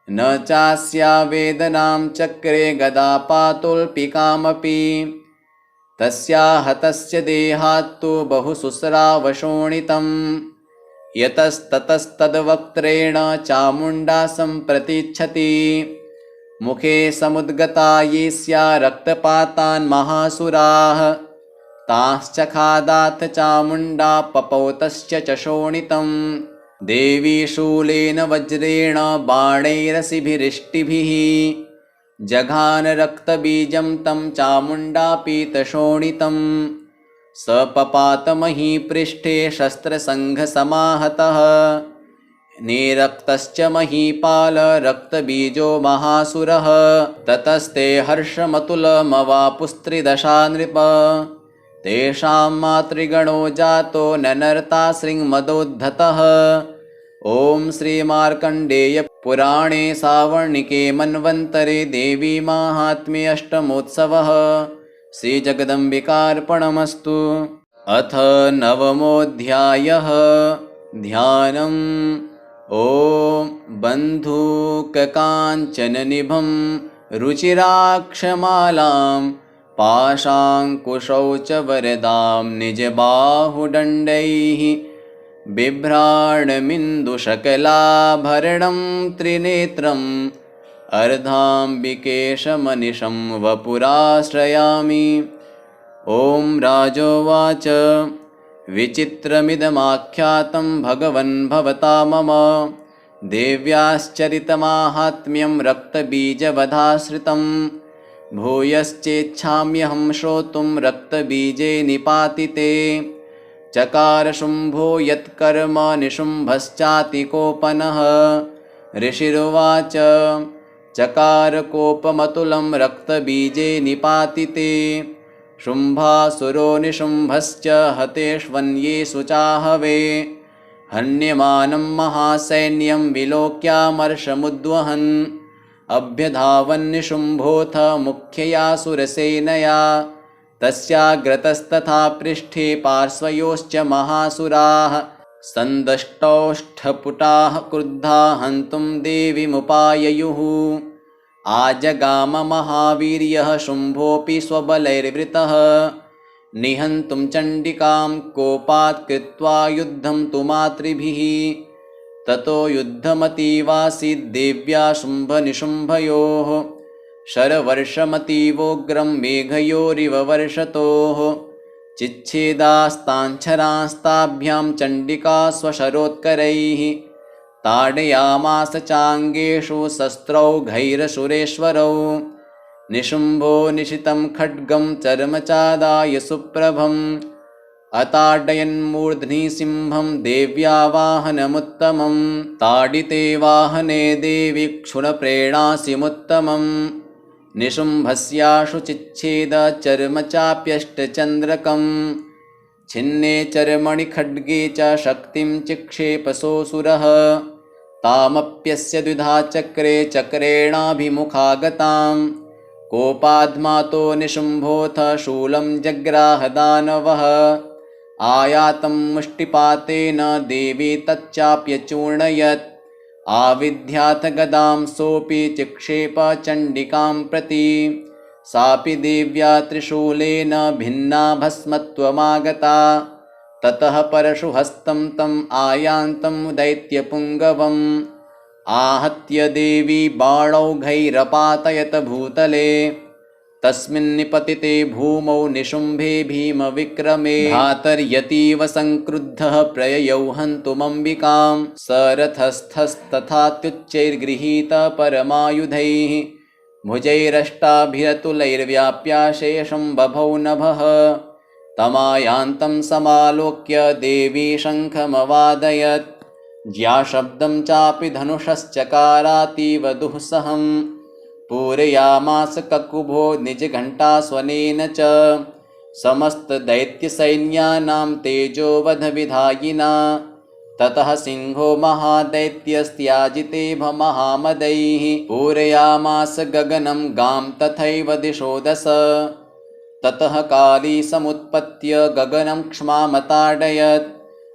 न चास्या वेदनां चक्रे गदापातुल्पिकामपि तस्या हतस्य देहात्तु बहुशुस्रावशोणितं यतस्ततस्तद्वक्त्रेण चामुण्डा सम्प्रतिच्छति मुखे समुद्गता ये स्या रक्तपातान् महासुराः तांश्च खादाथ चामुण्डा पपौतश्च च शोणितं देवी शूलेन वज्रेण बाणैरसिभिरिष्टिभिः जघान रक्तबीजं तं चामुण्डा पीतशोणितं सपपातमहीपृष्ठे शस्त्रसङ्घसमाहतः निरक्तश्च महीपाल रक्तबीजो महासुरः ततस्ते हर्षमतुलमवापुस्त्रिदशा नृप तेषां मातृगणो जातो ननर्तासृङ्मदोद्धतः ॐ श्रीमार्कण्डेय पुराणे सावर्णिके मन्वन्तरे देवी माहात्म्ये अष्टमोत्सवः श्रीजगदम्बिकार्पणमस्तु। अथ नवमोऽध्यायः ध्यानम्। ॐ बन्धूककाञ्चननिभं रुचिराक्षमालां पाशाङ्कुशौ च वरदां निजबाहुदण्डैः बिभ्राणमिन्दुशकलाभरणं त्रिनेत्रम् अर्धाम्बिकेशमनिशं वपुराश्रयामि। ॐ राजोवाच विचित्रमिदमाख्यातं भगवन् भवता मम देव्याश्चरितमाहात्म्यं रक्तबीजवधाश्रितं भूयश्चेच्छाम्यहं श्रोतुं रक्तबीजे निपातिते। चकार शुम्भो यत्कर्म निशुम्भश्चातिकोपनः ऋषिरुवाच चकारकोपमतुलं रक्तबीजे निपातिते शुम्भासुरो निशुम्भश्च हतेष्वन्येषु चाहवे हन्यमानं महासैन्यं विलोक्यामर्षमुद्वहन् अभ्यधावन्निशुम्भोऽथ मुख्यया सुरसेनया तस्याग्रतस्तथा पृष्ठे पार्श्वयोश्च महासुराः सन्दष्टौष्ठपुटाः क्रुद्धा हन्तुं देवीमुपाययुः। आजगाम महावीर्यः शुम्भोऽपि स्वबलैर्वृतः निहन्तुं चण्डिकां कोपात् कृत्वा युद्धं तु मातृभिः। ततो युद्धमतीवासीद् देव्या शुम्भनिशुम्भयोः शरवर्षमतीवोग्रं मेघयोरिव वर्षतोः चिच्छेदास्ताञ्छरास्ताभ्यां चण्डिका स्वशरोत्करैः ताडयामास चाङ्गेषु शस्त्रौघैरसुरेश्वरौ निशुम्भो निशितं खड्गं चर्मचादाय सुप्रभम् अताडयन्मूर्ध्नि सिंहं देव्या वाहनमुत्तमं ताडिते वाहने देवि क्षुणप्रेणासिमुत्तमम् निशुम्भस्याशु चिच्छेद चर्मचाप्यष्टचन्द्रकम् छिन्ने चर्मणि खड्गे च शक्तिं चिक्षेपसोऽसुरः तामप्यस्य द्विधा चक्रे चक्रेणाभिमुखागतां कोपाद्मातो निशुम्भोऽथ शूलं जग्राह दानवः आयातं मुष्टिपातेन देवी तच्चाप्यचूर्णयत् आविद्याथ गदां सोऽपि चिक्षेप चण्डिकां प्रति सापि देव्या त्रिशूलेन भिन्ना भस्मत्वमागता ततः परशुहस्तं तम् आयान्तं दैत्यपुङ्गवम् आहत्य देवी बाणौघैरपातयत भूतले तस्मिन्निपतिते भूमौ निशुम्भे भीमविक्रमे धातर्यतीव संक्रुद्धः प्रययौ हन्तुमम्बिकां सरथस्थस्तथात्युच्चैर्गृहीत परमायुधैः भुजैरष्टाभिरतुलैर्व्याप्याशेषं बभौ नभः तमायान्तं समालोक्य देवी शङ्खमवादयत् ज्याशब्दं चापि धनुषश्चकारातीव दुःसहम् पूरयामास ककुभो निजघण्टास्वनेन च समस्तदैत्यसैन्यानां तेजोवधविधायिना ततः सिंहो महादैत्यस्त्याजिते महामदैः पूरयामास गगनं गां तथैव दिशो दश ततः काली समुत्पत्य गगनं क्ष्मामताडयत्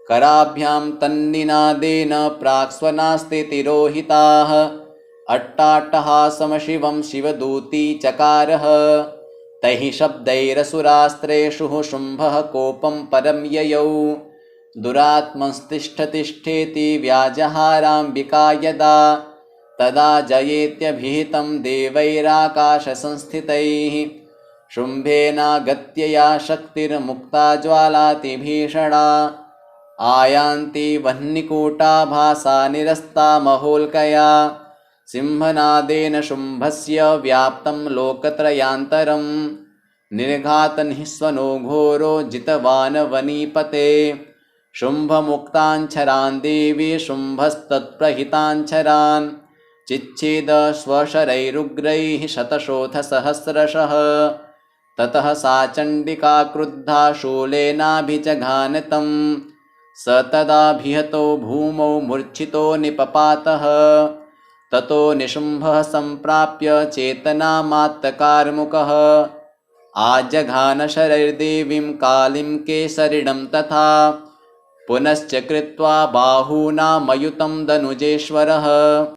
कराभ्यां तन्निनादेन प्राक्स्वनास्ते तिरोहिताः अट्टाट्टहासमशिवं शिवदूती चकारः तैः शब्दैरसुरास्त्रेषु शुम्भः कोपं परं ययौ दुरात्मंस्तिष्ठतिष्ठेति व्याजहाराम्बिका यदा तदा जयेत्यभिहितं देवैराकाशसंस्थितैः शुम्भेनागत्य या शक्तिर्मुक्ता ज्वालातिभीषणा आयान्ति वह्निकूटाभासा निरस्ता महोल्कया सिंहनादेन शुम्भस्य व्याप्तं लोकत्रयान्तरं निर्घातनिःस्वनो घोरो जितवान् वनीपते शुम्भमुक्ताञ्छरान् देवी शुम्भस्तत्प्रहिताञ्छरान् चिच्छेद स्वशरैरुग्रैः शतशोथसहस्रशः ततः सा चण्डिका क्रुद्धा शूलेनाभिजघान तं स तदाभिहतो भूमौ मूर्छितो निपपातः ततो निशुम्भः सम्प्राप्य चेतनामात्तकार्मुकः आजघान शरैर्देवीं कालीं केसरिणं तथा पुनश्च कृत्वा बाहूनामयुतं दनुजेश्वरः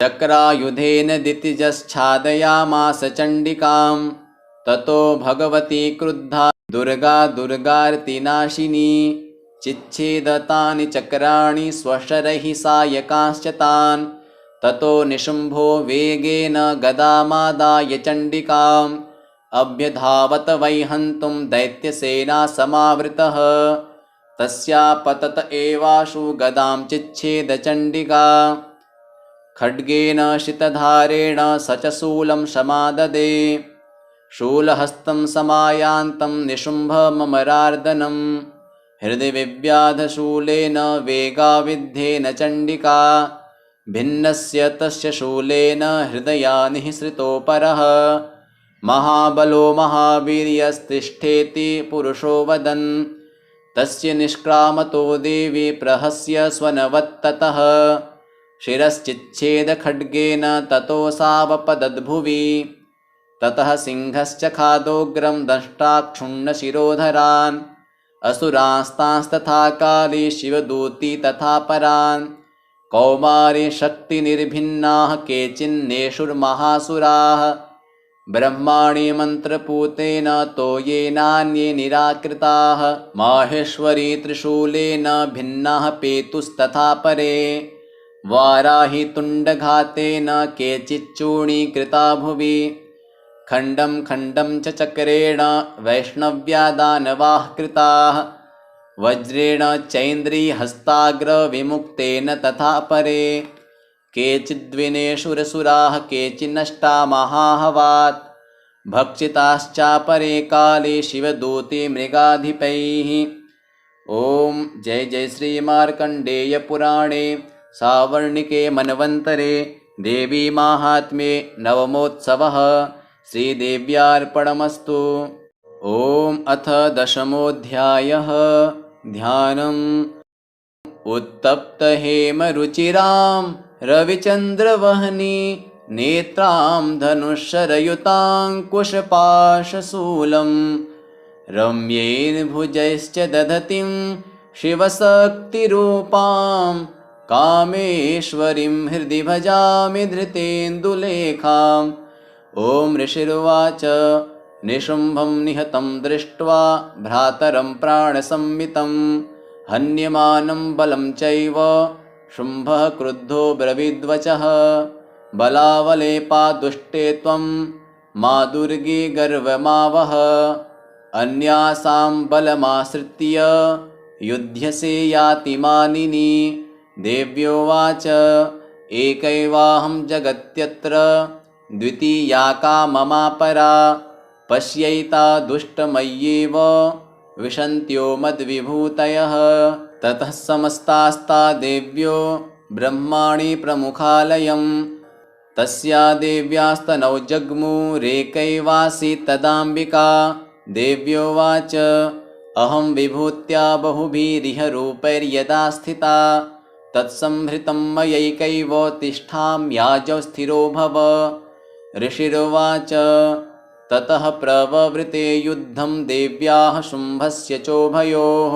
चक्रायुधेन दितिजश्छादयामास चण्डिकां ततो भगवती क्रुद्धा दुर्गा दुर्गार्तिनाशिनी चिच्छेदतानि चक्राणि स्वशरैः सायकांश्च तान् ततो निशुम्भो वेगेन गदामादाय चण्डिकाम् अभ्यधावत वै हन्तुं दैत्यसेना समावृतः तस्यापतत एवाशु गदां चिच्छेद चण्डिका खड्गेन शितधारेण स च शूलं समाददे शूलहस्तं समायान्तं निशुम्भममरार्दनं हृदि विव्याधशूलेन वेगाविद्धेन चण्डिका भिन्नस्य तस्य शूलेन हृदयानिःसृतोपरः महाबलो महावीर्यस्तिष्ठेति पुरुषो वदन् तस्य निष्क्रामतो देवी प्रहस्य स्वनवत्ततः शिरश्चिच्छेदखड्गेन ततो सावपदद्भुवि ततः सिंहश्च खादोग्रं दंष्टाक्षुण्णशिरोधरान् असुरांस्तांस्तथा काली शिवदूती तथा परान् कौमारी शक्तिनिर्भिन्नाः केचिन्नेषुर्महासुराः ब्रह्माणि मन्त्रपूतेन तो ये नान्ये निराकृताः माहेश्वरी त्रिशूलेन भिन्नाः पेतुस्तथा परे वाराही तुण्डघातेन केचिच्चूर्णीकृता भुवि खण्डं खण्डं च चक्रेण वैष्णव्या दानवाः कृताः वज्रेण चैन्द्रीहस्ताग्रविमुक्तेन तथा परे केचिद्विनेशुरसुराः केचिन्नष्टा महाहवात् भक्षिताश्चापरे काले शिवदूते मृगाधिपैः। ओम जय जय श्री मार्कंडेय पुराणे सावर्णिके मन्वन्तरे देवी माहात्म्ये नवमोत्सवः श्रीदेव्यार्पणमस्तु। ओम अथ दशमोऽध्यायः ध्यानम्। उत्तप्त हेमरुचिरां रविचन्द्रवहनी नेत्रां धनुषरयुताङ्कुशपाशशूलम् रम्येन भुजैश्च दधतीं शिवशक्तिरूपां कामेश्वरीं हृदि भजामि धृतेन्दुलेखाम्। ॐ ऋषिरुवाच निशुम्भं निहतं दृष्ट्वा भ्रातरं प्राणसंमितं हन्यमानं बलं चैव शुम्भः क्रुद्धो ब्रवीद्वचः बलावलेपा दुष्टे त्वं मा दुर्गे गर्वमावह अन्यासां बलमाश्रित्य युध्यसे याति मानिनी। देव्योवाच एकैवाहं जगत्यत्र द्वितीया का ममापरा पश्यैता दुष्टमय्येव विशन्त्यो मद्विभूतयः। ततः समस्तास्ता देव्यो ब्रह्माणि प्रमुखालयम् तस्या देव्यास्तनौ जग्मुरेकैवासीत् तदाम्बिका। देव्योवाच अहं विभूत्या बहुभिरिह रूपैर्यदा स्थिता तत्संहृतं मयैकैव तिष्ठाम्याजौ स्थिरो भव। ऋषिरुवाच ततः प्रववृते युद्धं देव्याः शुम्भस्य चोभयोः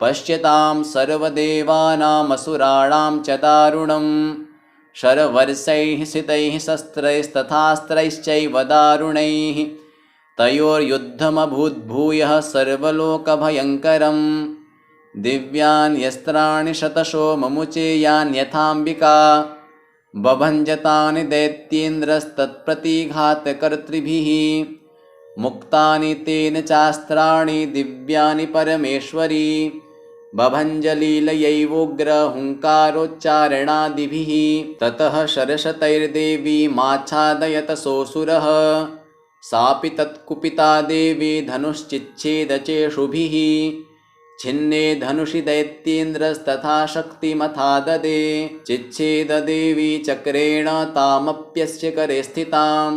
पश्यतां सर्वदेवानामसुराणां च दारुणं शरवर्षैः सितैः शस्त्रैस्तथास्त्रैश्चैव दारुणैः तयोर्युद्धमभूद्भूयः सर्वलोकभयङ्करम्। दिव्यानि अस्त्राणि शतशो ममुचे यान्यथाम्बिका बभञ्जतानि दैत्येन्द्रस्तत्प्रतिघातकर्तृभिः मुक्तानि तेन चास्त्राणि दिव्यानि परमेश्वरी बभञ्जलीलयैवोग्रहुङ्कारोच्चारणादिभिः। ततः शरशतैर्देवी माच्छादयत सोऽसुरः सापि तत्कुपिता देवी धनुश्चिच्छेदचेषुभिः छिन्ने धनुषि दैत्येन्द्रस्तथा शक्तिमथा ददे चिच्छेददेवी चक्रेण तामप्यस्य करे स्थितां।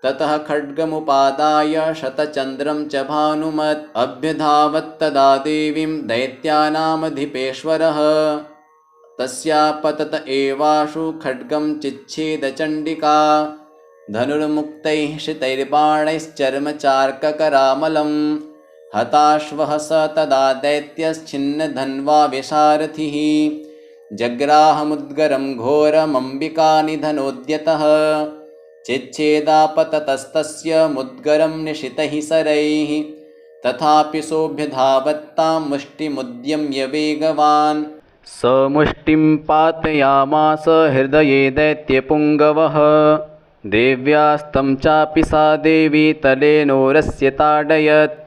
ततः खड्गमुपादाय शतचन्द्रं च भानुमत् अभ्यधावत्तदा देवीं दैत्यानामधिपेश्वरः तस्यापतत एवाशु खड्गं चिच्छेदचण्डिका धनुर्मुक्तैः शितैर्बाणैश्चर्मचार्ककरामलं हताश्वः स तदा दैत्यश्छिन्नधन्वा विशारथिः जग्राहमुद्गरं घोरमम्बिकानिधनोद्यतः चिच्छेदापततस्तस्य मुद्गरं निशितैः सरैः तथापि सोऽभ्यधावत्तां मुष्टिमुद्यम्य वेगवान् स मुष्टिं पातयामास हृदये दैत्यपुङ्गवः देव्यास्तं चापि सा देवी तलेनोरस्य ताडयत्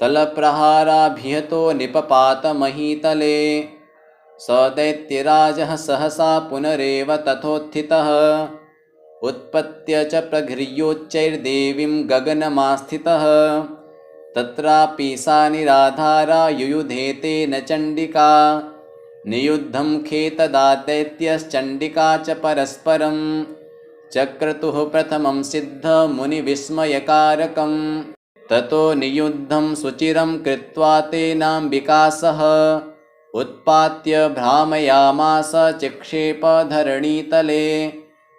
तलप्रहाराभिहतो निपपातमहीतले स दैत्यराजः सहसा पुनरेव तथोत्थितः उत्पत्य च प्रघृह्योच्चैर्देवीं गगनमास्थितः तत्रापि सा निराधारा युयुधेतेन चण्डिका नियुद्धं खेतदा दैत्यश्चण्डिका च परस्परं चक्रतुः प्रथमं सिद्धमुनिविस्मयकारकम् ततो नियुद्धं सुचिरं कृत्वा तेनाम्बिका सह उत्पात्य भ्रामयामास चिक्षेप धरणीतले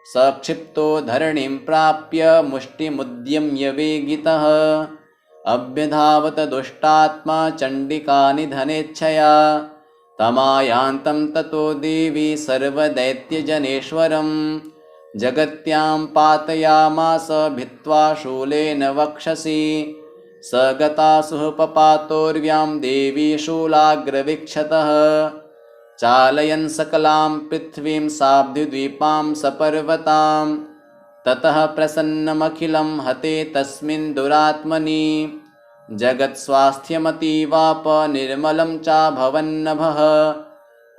सक्षिप्तो धरणीं प्राप्य मुष्टिमुद्यम्य वेगितः अभ्यधावत दुष्टात्मा चण्डिकानिधनेच्छया तमायान्तं ततो देवी सर्वदैत्यजनेश्वरं जगत्यां पातयामास भित्त्वा शूलेन वक्षसि स गतासुः पपातोर्व्यां देवी शूलाग्रवीक्षतः चालयन् सकलां पृथ्वीं साब्धिद्वीपां सपर्वतां ततः प्रसन्नमखिलं हते तस्मिन् दुरात्मनि जगत्स्वास्थ्यमतीवाप निर्मलं चाभवन्नभः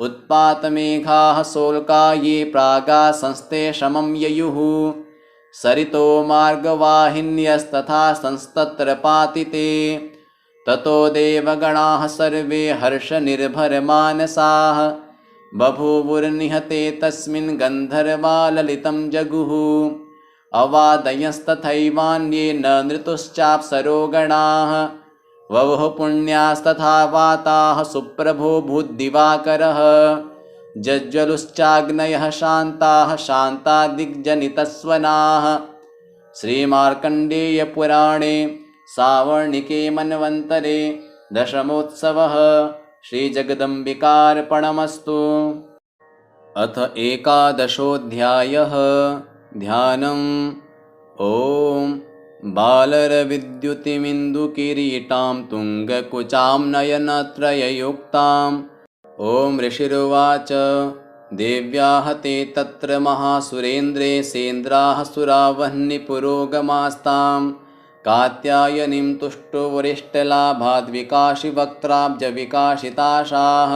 उत्पातमेघाः शोल्का ये प्रागा संस्ते शमं ययुः सरितो मार्गवाहिन्यस्तथा संस्तत्र पातिते ततो देवगणाः सर्वे हर्षनिर्भरमानसाः बभूवुर्निहते तस्मिन् गन्धर्वा ललितं जगुः अवादयंस्तथैवान्ये न नृतुश्चाप्सरो गणाः ववुः पुण्यास्तथा वाताः सुप्रभो भूद्दिवाकरः जज्ज्वलुश्चाग्नयः शान्ताः शान्तादिग्जनितस्वनाः श्रीमार्कण्डेयपुराणे सावर्णिके मन्वन्तरे दशमोत्सवः श्रीजगदम्बिकार्पणमस्तु। अथ एकादशोऽध्यायः ध्यानम्। ॐ बालरविद्युतिमिन्दुकिरीटां तुङ्गकुचां नयनत्रययुक्ताम्। ॐ ऋषिरुवाच देव्याः ते तत्र महासुरेन्द्रे सेन्द्राः सुरावह्निपुरोगमास्तां कात्यायनीं तुष्टुवरिष्ठलाभाद्विकाशिवक्त्राब्जविकाशिताशाः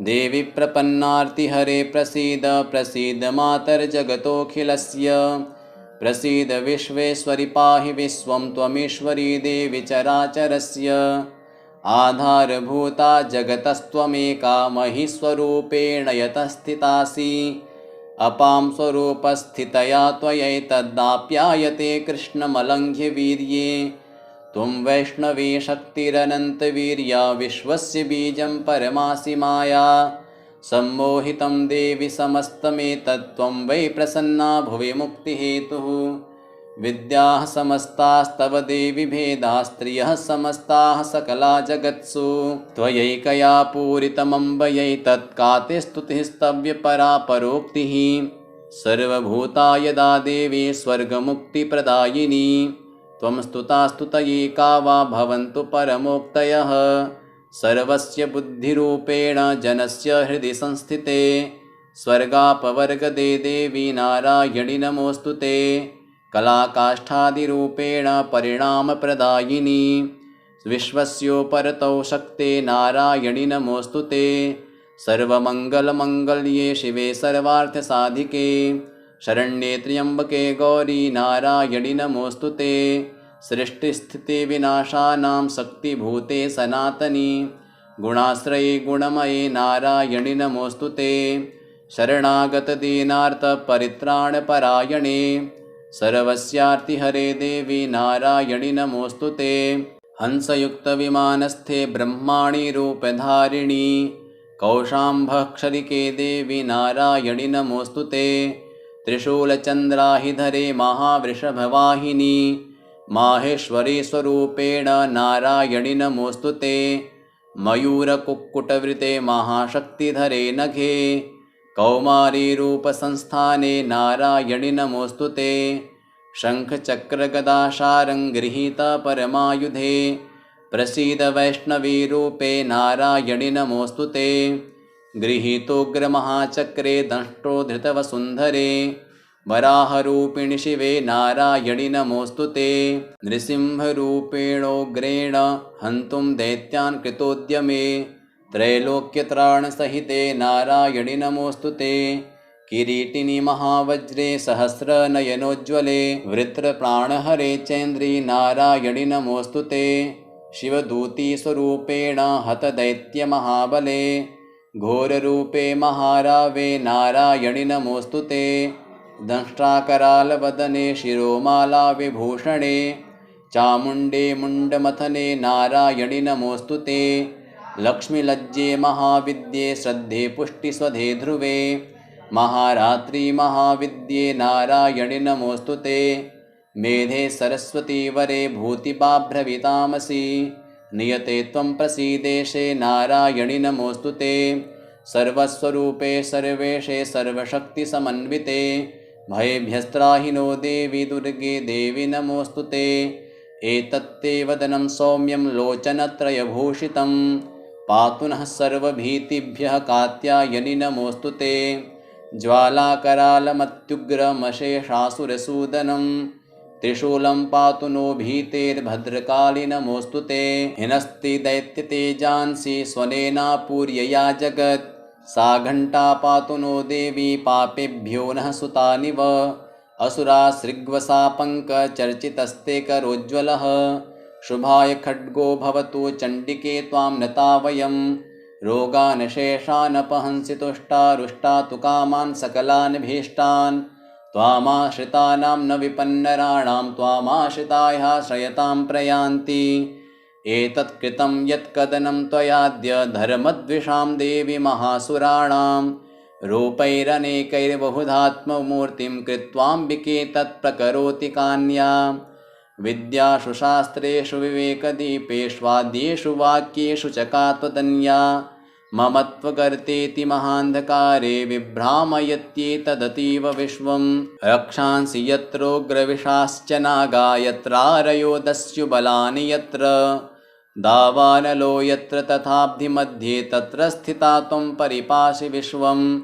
देवि प्रपन्नार्तिहरे प्रसीद प्रसीद मातर्जगतोऽखिलस्य प्रसीद विश्वेश्वरि पाहि विश्वं त्वमीश्वरी देवि चराचरस्य आधारभूता जगतस्त्वमेका महीस्वरूपेण यतस्थितासि अपां स्वरूपस्थितया त्वयैतदाप्यायते कृष्णमलङ्घ्य वीर्ये त्वं वैष्णवी शक्तिरनन्तवीर्या विश्वस्य बीजं परमासि माया सम्मोहितं देवि समस्तमेतत्त्वं वै प्रसन्ना भुवि मुक्तिहेतुः विद्याः समस्तास्तव देवि भेदाः स्त्रियः समस्ताः सकला जगत्सु त्वयैकया पूरितमम्बयैतत्का ते स्तुतिस्तव्यपरा परोक्तिः सर्वभूता यदा देवी स्वर्गमुक्तिप्रदायिनी त्वं स्तुता स्तुतयेका वा भवन्तु परमोक्तयः सर्वस्य बुद्धिरूपेण जनस्य हृदि संस्थिते स्वर्गापवर्गदे देवी नारायणि नमोऽस्तु ते कलाकाष्ठादिरूपेण परिणामप्रदायिनी विश्वस्योपरतौ शक्ते नारायणि नमोऽस्तु ते सर्वमङ्गलमङ्गल्ये शिवे सर्वार्थसाधिके शरण्ये त्र्यम्बके गौरी नारायणि नमोऽस्तु ते सृष्टिस्थितिविनाशानां शक्तिभूते सनातनी गुणाश्रये गुणमये नारायणि नमोऽस्तु ते शरणागतदीनार्तपरित्राणपरायणे सर्वस्यार्तिहरे देवी नारायणि नमोऽस्तु ते हंसयुक्तविमानस्थे ब्रह्माणि रूपधारिणी कौशाम्भक्षरिके देवी नारायणि नमोऽस्तु ते त्रिशूलचन्द्राहिधरे महावृषभवाहिनी माहेश्वरी स्वरूपेण नारायणि नमोऽस्तु ते मयूरकुक्कुटवृते महाशक्तिधरे नघे कौमारीरूपसंस्थाने नारायणि नमोऽस्तु ते शङ्खचक्रगदाशारं गृहीतपरमायुधे प्रसीद वैष्णवीरूपे नारायणि नमोऽस्तु ते गृहीतोग्रमहाचक्रे दंष्टो धृतवसुन्धरे वराहरूपिणि शिवे नारायणि नमोऽस्तु ते नृसिंहरूपेणोग्रेण हन्तुं दैत्यान् कृतोद्यमे त्रैलोक्यत्राणसहिते नारायणि नमोऽस्तु ते किरीटिनि महावज्रे सहस्रनयनोज्ज्वले वृत्रप्राणहरे चैन्द्री नारायणि नमोऽस्तु ते शिवदूतीस्वरूपेण हतदैत्यमहाबले घोररूपे महारावे नारायणि नमोऽस्तु ते दंष्ट्राकरालवदने शिरोमाला विभूषणे चामुण्डे मुण्डमथने नारायणि नमोऽस्तु ते लक्ष्मीलज्जे महाविद्ये श्रद्धे पुष्टिस्वधे ध्रुवे महारात्रि महाविद्ये नारायणि नमोऽस्तु ते मेधे सरस्वती वरे भूतिबाभ्रवितामसि नियते त्वं प्रसीदेशे नारायणि नमोऽस्तु ते सर्वस्वरूपे सर्वेशे सर्वशक्तिसमन्विते भयेभ्यस्त्राहिनो देवी दुर्गे देवी नमोऽस्तु ते एतत्ते वदनं सौम्यं लोचनत्रयभूषितं पातु नः सर्वभीतिभ्यः कात्यायनि नमोऽस्तु ते ज्वालाकरालमत्युग्रमशेषासुरसूदनं त्रिशूलं पातु नो भीतेर्भद्रकाली नमोऽस्तु ते। हिनस्ति दैत्यतेजांसि स्वनेनापूर्यया जगत् सा घण्टा पातु नो देवी पापेभ्यो नः सुतानिव। असुरासृग्वसापङ्कचर्चितस्ते करोज्ज्वलः शुभाय खड्गो भवतु चण्डिके त्वां नता वयं। रोगानशेषानपहंसि तुष्टारुष्टा तु कामान् सकलान् भीष्टान् त्वामाश्रितानां न विपन्नराणां त्वामाश्रितायाः श्रयतां प्रयान्ति। एतत् कृतं यत्कदनं त्वयाद्य धर्मद्विषां देवी महासुराणां रूपैरनेकैर्बहुधात्ममूर्तिं कृत्वाम्बिके तत्प्रकरोति कान्या। विद्यासु शास्त्रेषु विवेकदीपेष्वाद्येषु वाक्येषु च का त्वदन्या। ममत्वगर्तेति महान्धकारे विभ्रामयत्येतदतीव विश्वं। रक्षांसि यत्रोग्रविषाश्च नागा यत्रारयो दस्युबलानि यत्र दावानलो यत्र तथाब्धिमध्ये तत्र स्थिता त्वं परिपासि विश्वं।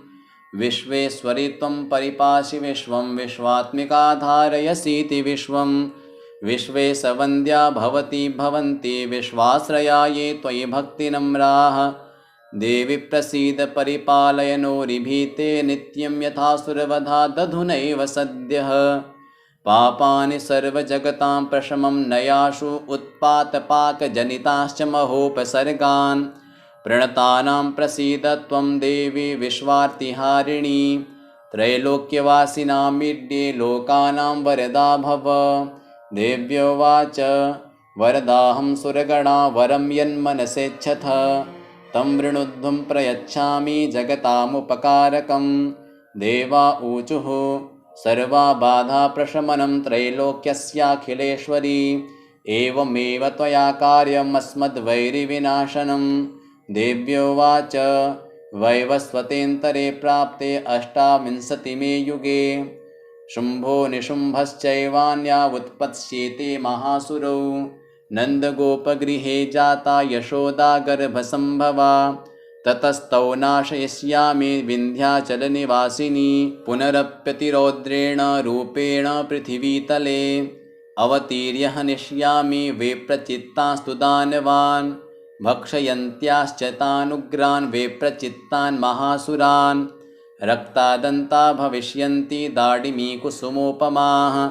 विश्वेश्वरि त्वं परिपासि विश्वं विश्वात्मिका धारयसीति विश्वं। विश्वे सवन्द्या भवती भवन्ति विश्वाश्रया ये त्वयि भक्तिनम्राः। देवि प्रसीद परिपालय नोरिभीते नित्यं यथासुरवधा दधुनैव सद्यः। पापानि सर्वजगतां प्रशमं नयाशु उत्पातपाकजनिताश्च महोपसर्गान्। प्रणतानां प्रसीद त्वं देवी विश्वार्तिहारिणी। त्रैलोक्यवासिनामीड्ये लोकानां वरदा भव। देव्योवाच वरदाहं सुरगणा वरं यन्मनसेच्छथ तं वृणुद्धुं प्रयच्छामि जगतामुपकारकं। देवा ऊचुः सर्वा बाधा प्रशमनं त्रैलोक्यस्याखिलेश्वरी। एवमेव त्वया कार्यमस्मद्वैरिविनाशनं। देव्योवाच वैवस्वतेन्तरे प्राप्ते 28मे युगे शुम्भो निशुम्भश्चैवान्या उत्पत्स्येते महासुरौ। नन्दगोपगृहे जाता यशोदा गर्भसम्भवा ततस्तौ नाशयिष्यामि विन्ध्याचलनिवासिनी। पुनरप्यतिरौद्रेण रूपेण पृथिवीतले अवतीर्य हनिष्यामि विप्रचित्तांस्तु दानवान्। भक्षयन्त्याश्च तानुग्रान् विप्रचित्तान् महासुरान्। रक्तादन्ता भविष्यन्ति दाडिमीकुसुमोपमाः।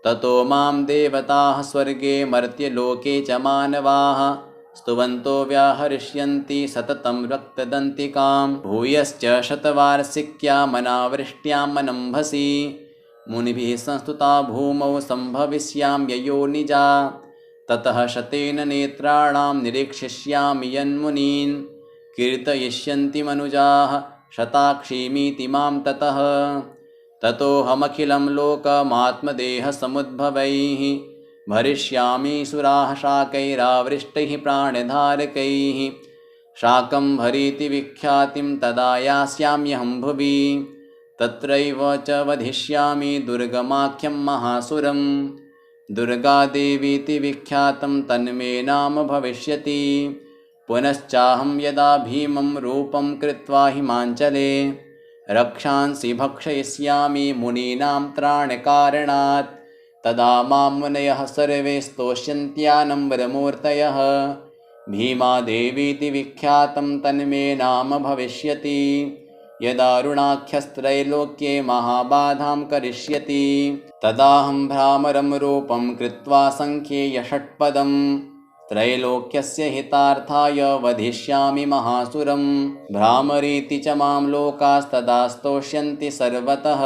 ततो मां देवताः स्वर्गे मर्त्यलोके च मानवाः स्तुवन्तो व्याहरिष्यन्ति सततं रक्तदन्तिकां। भूयश्च शतवार्षिक्यामनावृष्ट्यां मनम्भसि मुनिभिः संस्तुता भूमौ सम्भविष्याम्ययोनिजा। ततः शतेन नेत्राणां निरीक्षिष्यामि यन्मुनीन्। कीर्तयिष्यन्ति मनुजाः शताक्षीमीति मां ततः। ततोऽहमखिलं लोकमात्मदेहसमुद्भवैः भरिष्यामि सुराः शाकैरावृष्टैः प्राणधारकैः। शाकम्भरीति विख्यातिं तदा यास्याम्यहं भुवि। तत्रैव च वधिष्यामि दुर्गमाख्यं महासुरं। दुर्गादेवीति विख्यातं तन्मे नाम भविष्यति। पुनश्चाहं यदा भीमं रूपं कृत्वा हिमाञ्चले रक्षांसि भक्षयिष्यामि मुनीनां त्राणकारणात्। तदा मां मुनयः सर्वे स्तोष्यन्त्यानम्रमूर्तयः। भीमादेवीति विख्यातं तन्मे नाम भविष्यति। यदारुणाख्यस्त्रैलोक्ये महाबाधां करिष्यति तदाहं भ्रामरं रूपं कृत्वा संख्येय षट्पदं। त्रैलोक्यस्य हितार्थाय वधिष्यामि महासुरं। भ्रामरीति च मां लोकास्तदा स्तोष्यन्ति सर्वतः।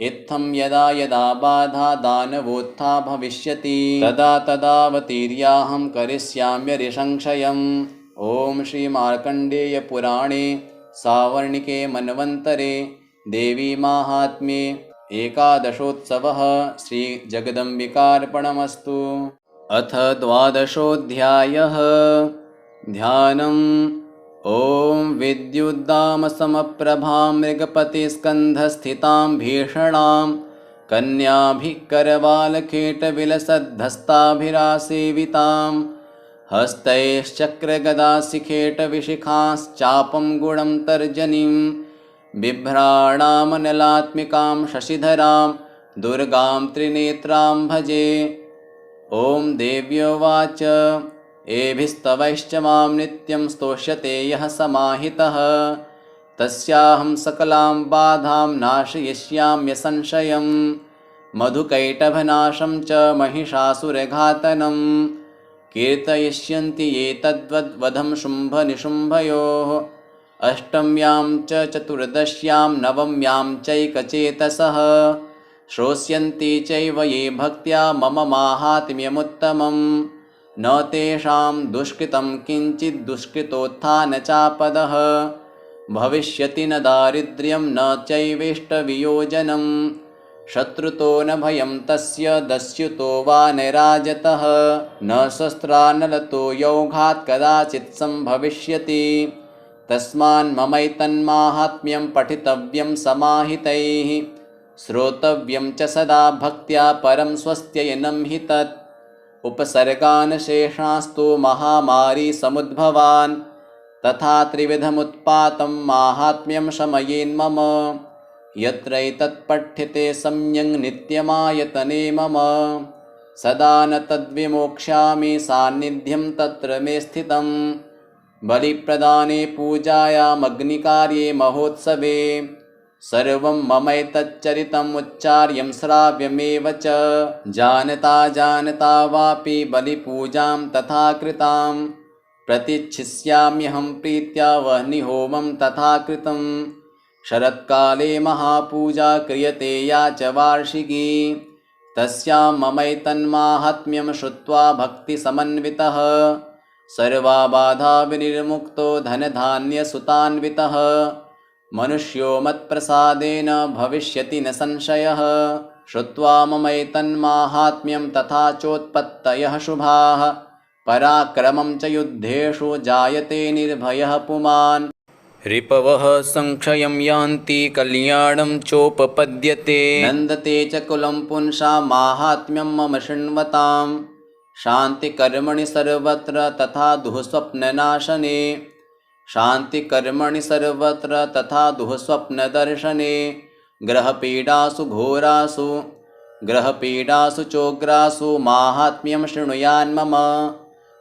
इत्थं यदा यदा बाधा दानवोत्था भविष्यति तदा तदावतीर्याहं करिष्याम्यरिसंशयम्। ॐ श्रीमार्कण्डेयपुराणे सावर्णिके मन्वन्तरे देवी माहात्म्ये एकादशोत्सवः श्रीजगदम्बिकार्पणमस्तु। अथ द्वादशोऽध्यायः ध्यानम्। ॐ विद्युद्दामसमप्रभां मृगपतिस्कन्धस्थितां भीषणां कन्याभिकरवालखेटविलसद्धस्ताभिरासेवितां हस्तैश्चक्रगदाशिखेटविशिखांश्चापं गुणं तर्जनीं बिभ्राणामनलात्मिकां शशिधरां दुर्गां त्रिनेत्रां भजे। ॐ देव्योवाच एभिस्तवैश्च मां नित्यं स्तोष्यते यः समाहितः तस्याहं सकलां बाधां नाशयिष्याम्यसंशयं। मधुकैटभनाशं च महिषासुरघातनं कीर्तयिष्यन्ति ये तद्वद्वधं शुम्भनिशुम्भयोः। अष्टम्यां च चतुर्दश्यां नवम्यां चैकचेतसः श्रोष्यन्ति चैव ये भक्त्या मम माहात्म्यमुत्तमं। न तेषां दुष्कृतं किञ्चित् दुष्कृतोत्थानचापदः भविष्यति न दारिद्र्यं न चैवेष्टवियोजनं। शत्रुतो न भयं तस्य दस्युतो वा नैराजतः न शस्त्रानलतो यौघात् कदाचित् सम्भविष्यति। तस्मान्ममैतन्माहात्म्यं पठितव्यं समाहितैः श्रोतव्यं च सदा भक्त्या परं स्वस्त्ययनं हि तत्। उपसर्गान् शेषास्तु महामारी समुद्भवान् तथा त्रिविधमुत्पातं माहात्म्यं शमयेन्मम। यत्रैतत्पठ्यते सम्यङ् नित्यमायतने मम सदा न तद्विमोक्ष्यामि सान्निध्यं तत्र मे स्थितम्। बलिप्रदाने पूजायामग्निकार्ये महोत्सवे सर्वं ममैतच्चरितम् उच्चार्यं श्राव्यमेव च। जानता जानता वापि बलिपूजां तथा कृतां प्रतिच्छिष्याम्यहं प्रीत्या वह्निहोमं तथा कृतं। शरत्काले महापूजा क्रियते या च वार्षिकी तस्यां ममैतन्माहात्म्यं श्रुत्वा भक्तिसमन्वितः सर्वा बाधा विनिर्मुक्तो धनधान्यसुतान्वितः। मनुष्यो मत्प्रसादेन भविष्यति न संशयः। श्रुत्वा ममैतन्माहात्म्यं तथा चोत्पत्तयः शुभाः पराक्रमं च युद्धेषु जायते निर्भयः पुमान्। रिपवः संक्षयं यान्ति कल्याणं चोपपद्यते नन्दते च कुलं पुंसां माहात्म्यं मम शृण्वताम्। शान्तिकर्मणि सर्वत्र तथा दुःस्वप्ननाशने शान्तिकर्मणि सर्वत्र तथा दुःस्वप्नदर्शने ग्रहपीडासु चोग्रासु माहात्म्यं शृणुयान्मम।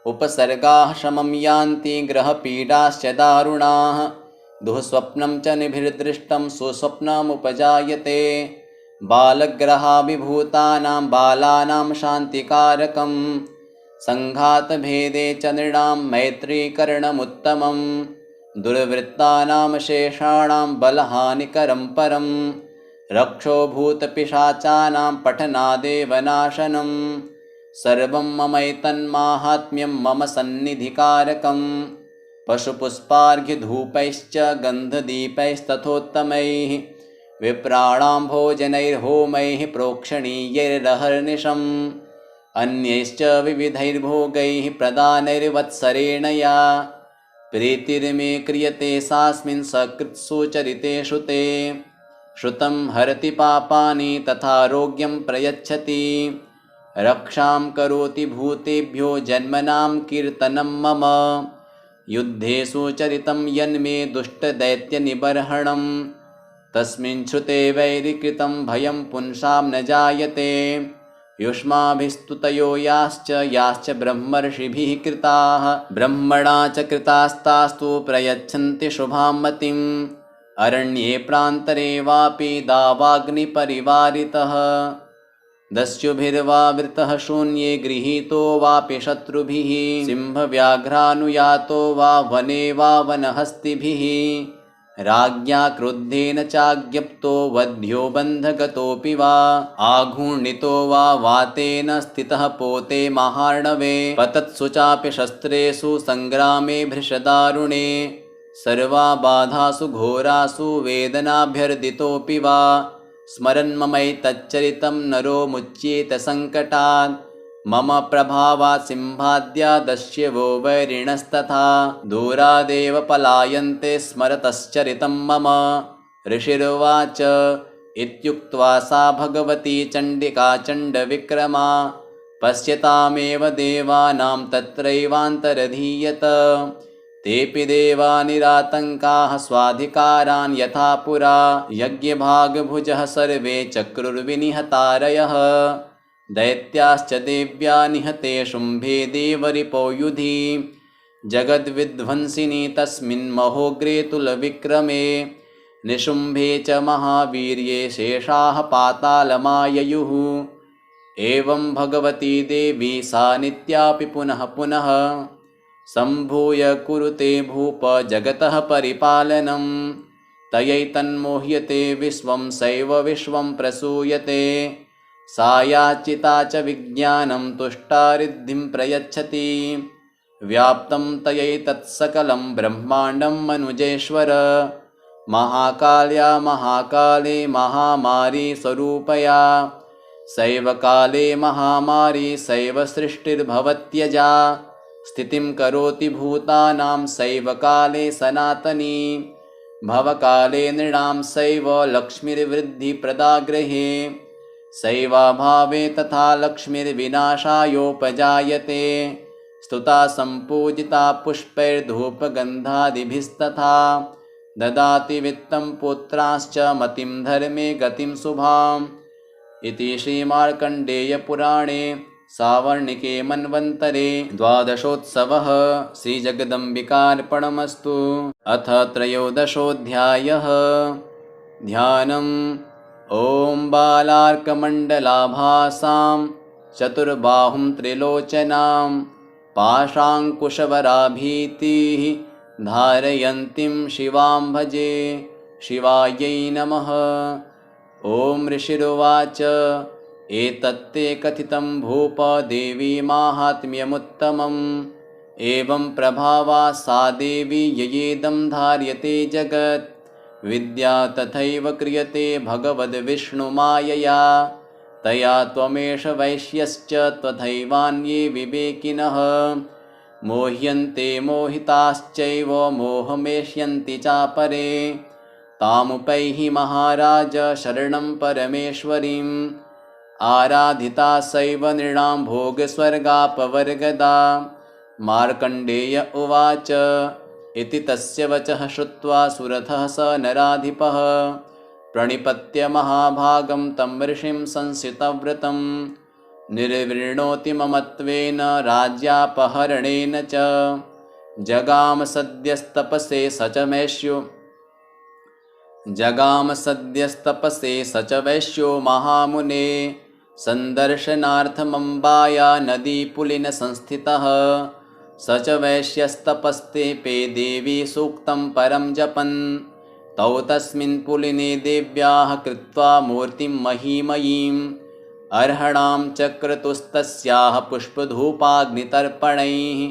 उपसर्गाः शमं यान्ति ग्रहपीडाश्च दारुणाः दुःस्वप्नं च निभिर्दृष्टं सुस्वप्नमुपजायते। बालग्रहाभिभूतानां बालानां शान्तिकारकं सङ्घातभेदे च नृणां मैत्रीकरणमुत्तमं। दुर्वृत्तानां शेषाणां बलहानिकरं परं रक्षोभूतपिशाचानां पठनादेव नाशनं। सर्वं ममैतन्माहात्म्यं मम सन्निधिकारकं पशुपुष्पार्घ्यधूपैश्च गन्धदीपैस्तथोत्तमैः विप्राणां भोजनैर्होमैः प्रोक्षणीयैरहर्निशम्। अन्यैश्च विविधैर्भोगैः प्रदानैर्वत्सरेण या प्रीतिर्मे क्रियते सास्मिन् सकृत्सुचरितेषु ते। श्रुतं हरति पापानि तथारोग्यं प्रयच्छति रक्षां करोति भूतेभ्यो जन्मनां कीर्तनं मम। युद्धेषु चरितं यन्मे दुष्टदैत्यनिबर्हणं तस्मिन् श्रुते वैरिकृतं भयं पुंसां न जायते। युष्माभिस्तुतयो याश्च ब्रह्मर्षिभिः कृताः ब्रह्मणा च कृतास्तास्तु प्रयच्छन्ति शुभां मतिम्। अरण्ये प्रान्तरे वापि दावाग्निपरिवारितः दस्युभिर्वावृतः शून्ये गृहीतो वापि शत्रुभिः सिंहव्याघ्रानुयातो वा वने वा वनहस्तिभिः राज्ञा क्रुद्धेन चाज्ञप्तो वध्यो बन्धगतोऽपि वा आघूर्णितो वा वातेन स्थितः पोते महार्णवे पतत्सु चापि शस्त्रेषु सङ्ग्रामे भृशदारुणे सर्वा बाधासु घोरासु वेदनाभ्यर्दितोऽपि वा स्मरन् ममैतच्चरितं नरो मुच्येत सङ्कटात्। मम प्रभावात् सिंहाद्यादस्यवो वैरिणस्तथा दूरादेव पलायन्ते स्मरतश्चरितं मम। ऋषिरुवाच इत्युक्त्वा सा भगवती चण्डिका चण्डविक्रमा पश्यतामेव देवानां तत्रैवान्तरधीयत। तेऽपि देवा निरातङ्काः स्वाधिकारान् यथा पुरा यज्ञभागभुजः सर्वे चक्रुर्विनिहतारयः दैत्याश्च देव्या निहते शुम्भे देवरिपो युधि जगद्विध्वंसिनी तस्मिन् महोग्रे तुलविक्रमे निशुम्भे च महावीर्ये शेषाः पातालमाययुः एवं भगवती देवी सा नित्यापि पुनः पुनः सम्भूय कुरुते भूप जगतः परिपालनं तयैतन्मोह्यते विश्वं सैव विश्वं प्रसूयते सा याचिता च विज्ञानं तुष्टा रिद्धिं प्रयच्छति व्याप्तं तयैतत्सकलं ब्रह्माण्डं मनुजेश्वर महाकाल्या महाकाले महामारी स्वरूपया सैव काले महामारी सैव सृष्टिर्भवत्यजा स्थितिं करोति भूतानां सैव काले सनातनी भवकाले नृणां सैव लक्ष्मीर्वृद्धिप्रदा गृहे सैवाभावे तथा लक्ष्मीर्विनाशायोपजायते स्तुता सम्पूजिता पुष्पैर्धूपगन्धादिभिस्तथा ददाति वित्तं पुत्रांश्च मतिं धर्मे गतिं शुभाम् इति श्रीमार्कण्डेयपुराणे सावर्णिके मन्वन्तरे द्वादशोत्सवः श्रीजगदम्बिकार्पणमस्तु। अथ त्रयोदशोऽध्यायः ध्यानम्। ॐ बालार्कमण्डलाभासां चतुर्बाहुं त्रिलोचनां पाशाङ्कुशवराभीतिः धारयन्तीं शिवां भजे। शिवायै नमः। ॐ ऋषिरुवाच एतत्ते कथितं भूप देवी माहात्म्यमुत्तमम् एवं प्रभावा सा देवी ययेदं धार्यते जगत् विद्या तथैव क्रियते भगवद्विष्णुमायया तया त्वमेष वैश्यश्च तथैवान्ये विवेकिनः मोह्यन्ते मोहिताश्चैव मोहमेष्यन्ति चापरे तामुपैहि महाराज शरणं परमेश्वरीम् आराधिता सैव नृणां भोगस्वर्गापवर्गदा। मार्कण्डेय उवाच इति तस्य वचः श्रुत्वा सुरथः स नराधिपः प्रणिपत्य महाभागं तं ऋषिं संसितव्रतं निर्विण्णोति ममत्वेन राज्यापहरणेन च जगाम सद्यस्तपसे स च वैश्यो महामुने सन्दर्शनार्थमम्बाया नदीपुलिनसंस्थितः स च वैश्यस्तपस्ते पे देवी सूक्तं परं जपन् तौ तस्मिन् पुलिने देव्याः कृत्वा मूर्तिं महीमयीम् अर्हणां चक्रतुस्तस्याः पुष्पधूपाग्नितर्पणैः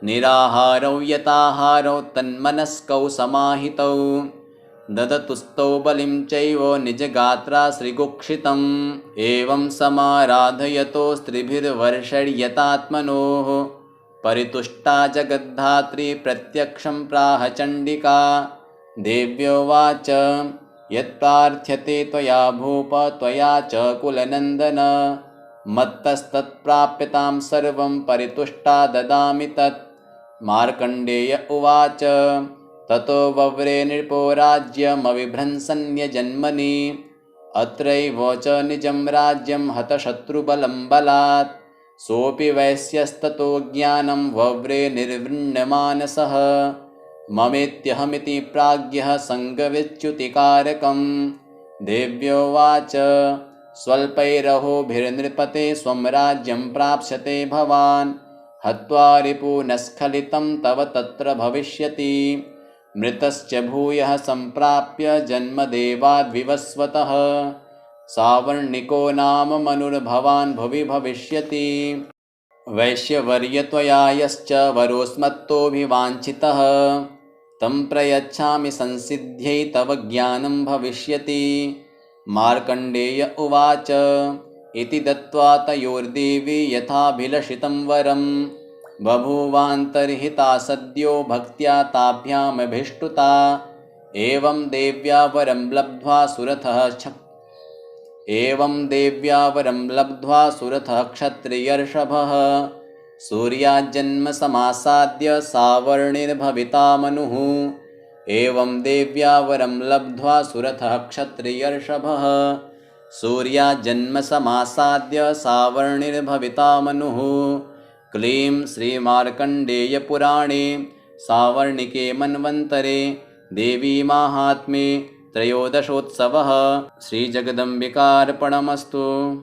निराहारौ यताहारौ तन्मनस्कौ समाहितौ ददतुस्तौ बलिं चैव निजगात्रा श्रीगुक्षितम् एवं समाराधयतो स्त्रिभिर्वर्षय्यतात्मनोः परितुष्टा जगद्धात्री प्रत्यक्षं प्राह चण्डिका देव्योवाच यत्प्रार्थ्यते त्वया भूप त्वया च कुलनन्दन मत्तस्तत्प्राप्यतां सर्वं परितुष्टा ददामि तत्। मार्कण्डेय उवाच ततो वव्रे नृपो राज्यमविभ्रंसन्यजन्मनि अत्रैव च निजं राज्यं हतशत्रुबलं बलात् सोऽपि वैश्यस्ततो ज्ञानं वव्रे निर्वृण्यमानसः ममेत्यहमिति प्राज्ञः सङ्गविच्युतिकारकम्। देव्योवाच स्वल्पैरहोभिर्नृपते स्वं राज्यं प्राप्स्यते भवान् हत्वा रिपुनस्खलितं तव तत्र भविष्यति मृतश्च भूयः सम्प्राप्य जन्मदेवाद्विवस्वतः सावर्णिको नाम मनुर्भवान् भुवि भविष्यति वैश्यवर्य त्वया यश्च वरोऽस्मत्तोऽभिवाञ्छितः तं प्रयच्छामि संसिद्ध्यै तव ज्ञानं भविष्यति। मार्कण्डेय उवाच इति दत्त्वा तयोर्देवी यथाभिलषितं वरं बभूवान्तर्हिता सद्यो भक्त्या ताभ्यामभिष्टुता एवं देव्या वरं लब्ध्वा सुरथः क्षत्रियर्षभः सूर्याजन्म समासाद्य सावर्णिर्भविता मनुः एवं देव्या वरं लब्ध्वा सुरथः क्षत्रियर्षभः सूर्याजन्म समासाद्य सावर्णिर्भविता मनुः क्लीं श्रीमार्कण्डेयपुराणे सावर्णिके मन्वन्तरे देवी माहात्म्ये त्रयोदशोत्सवः। श्रीजगदम्बिकार्पणमस्तु।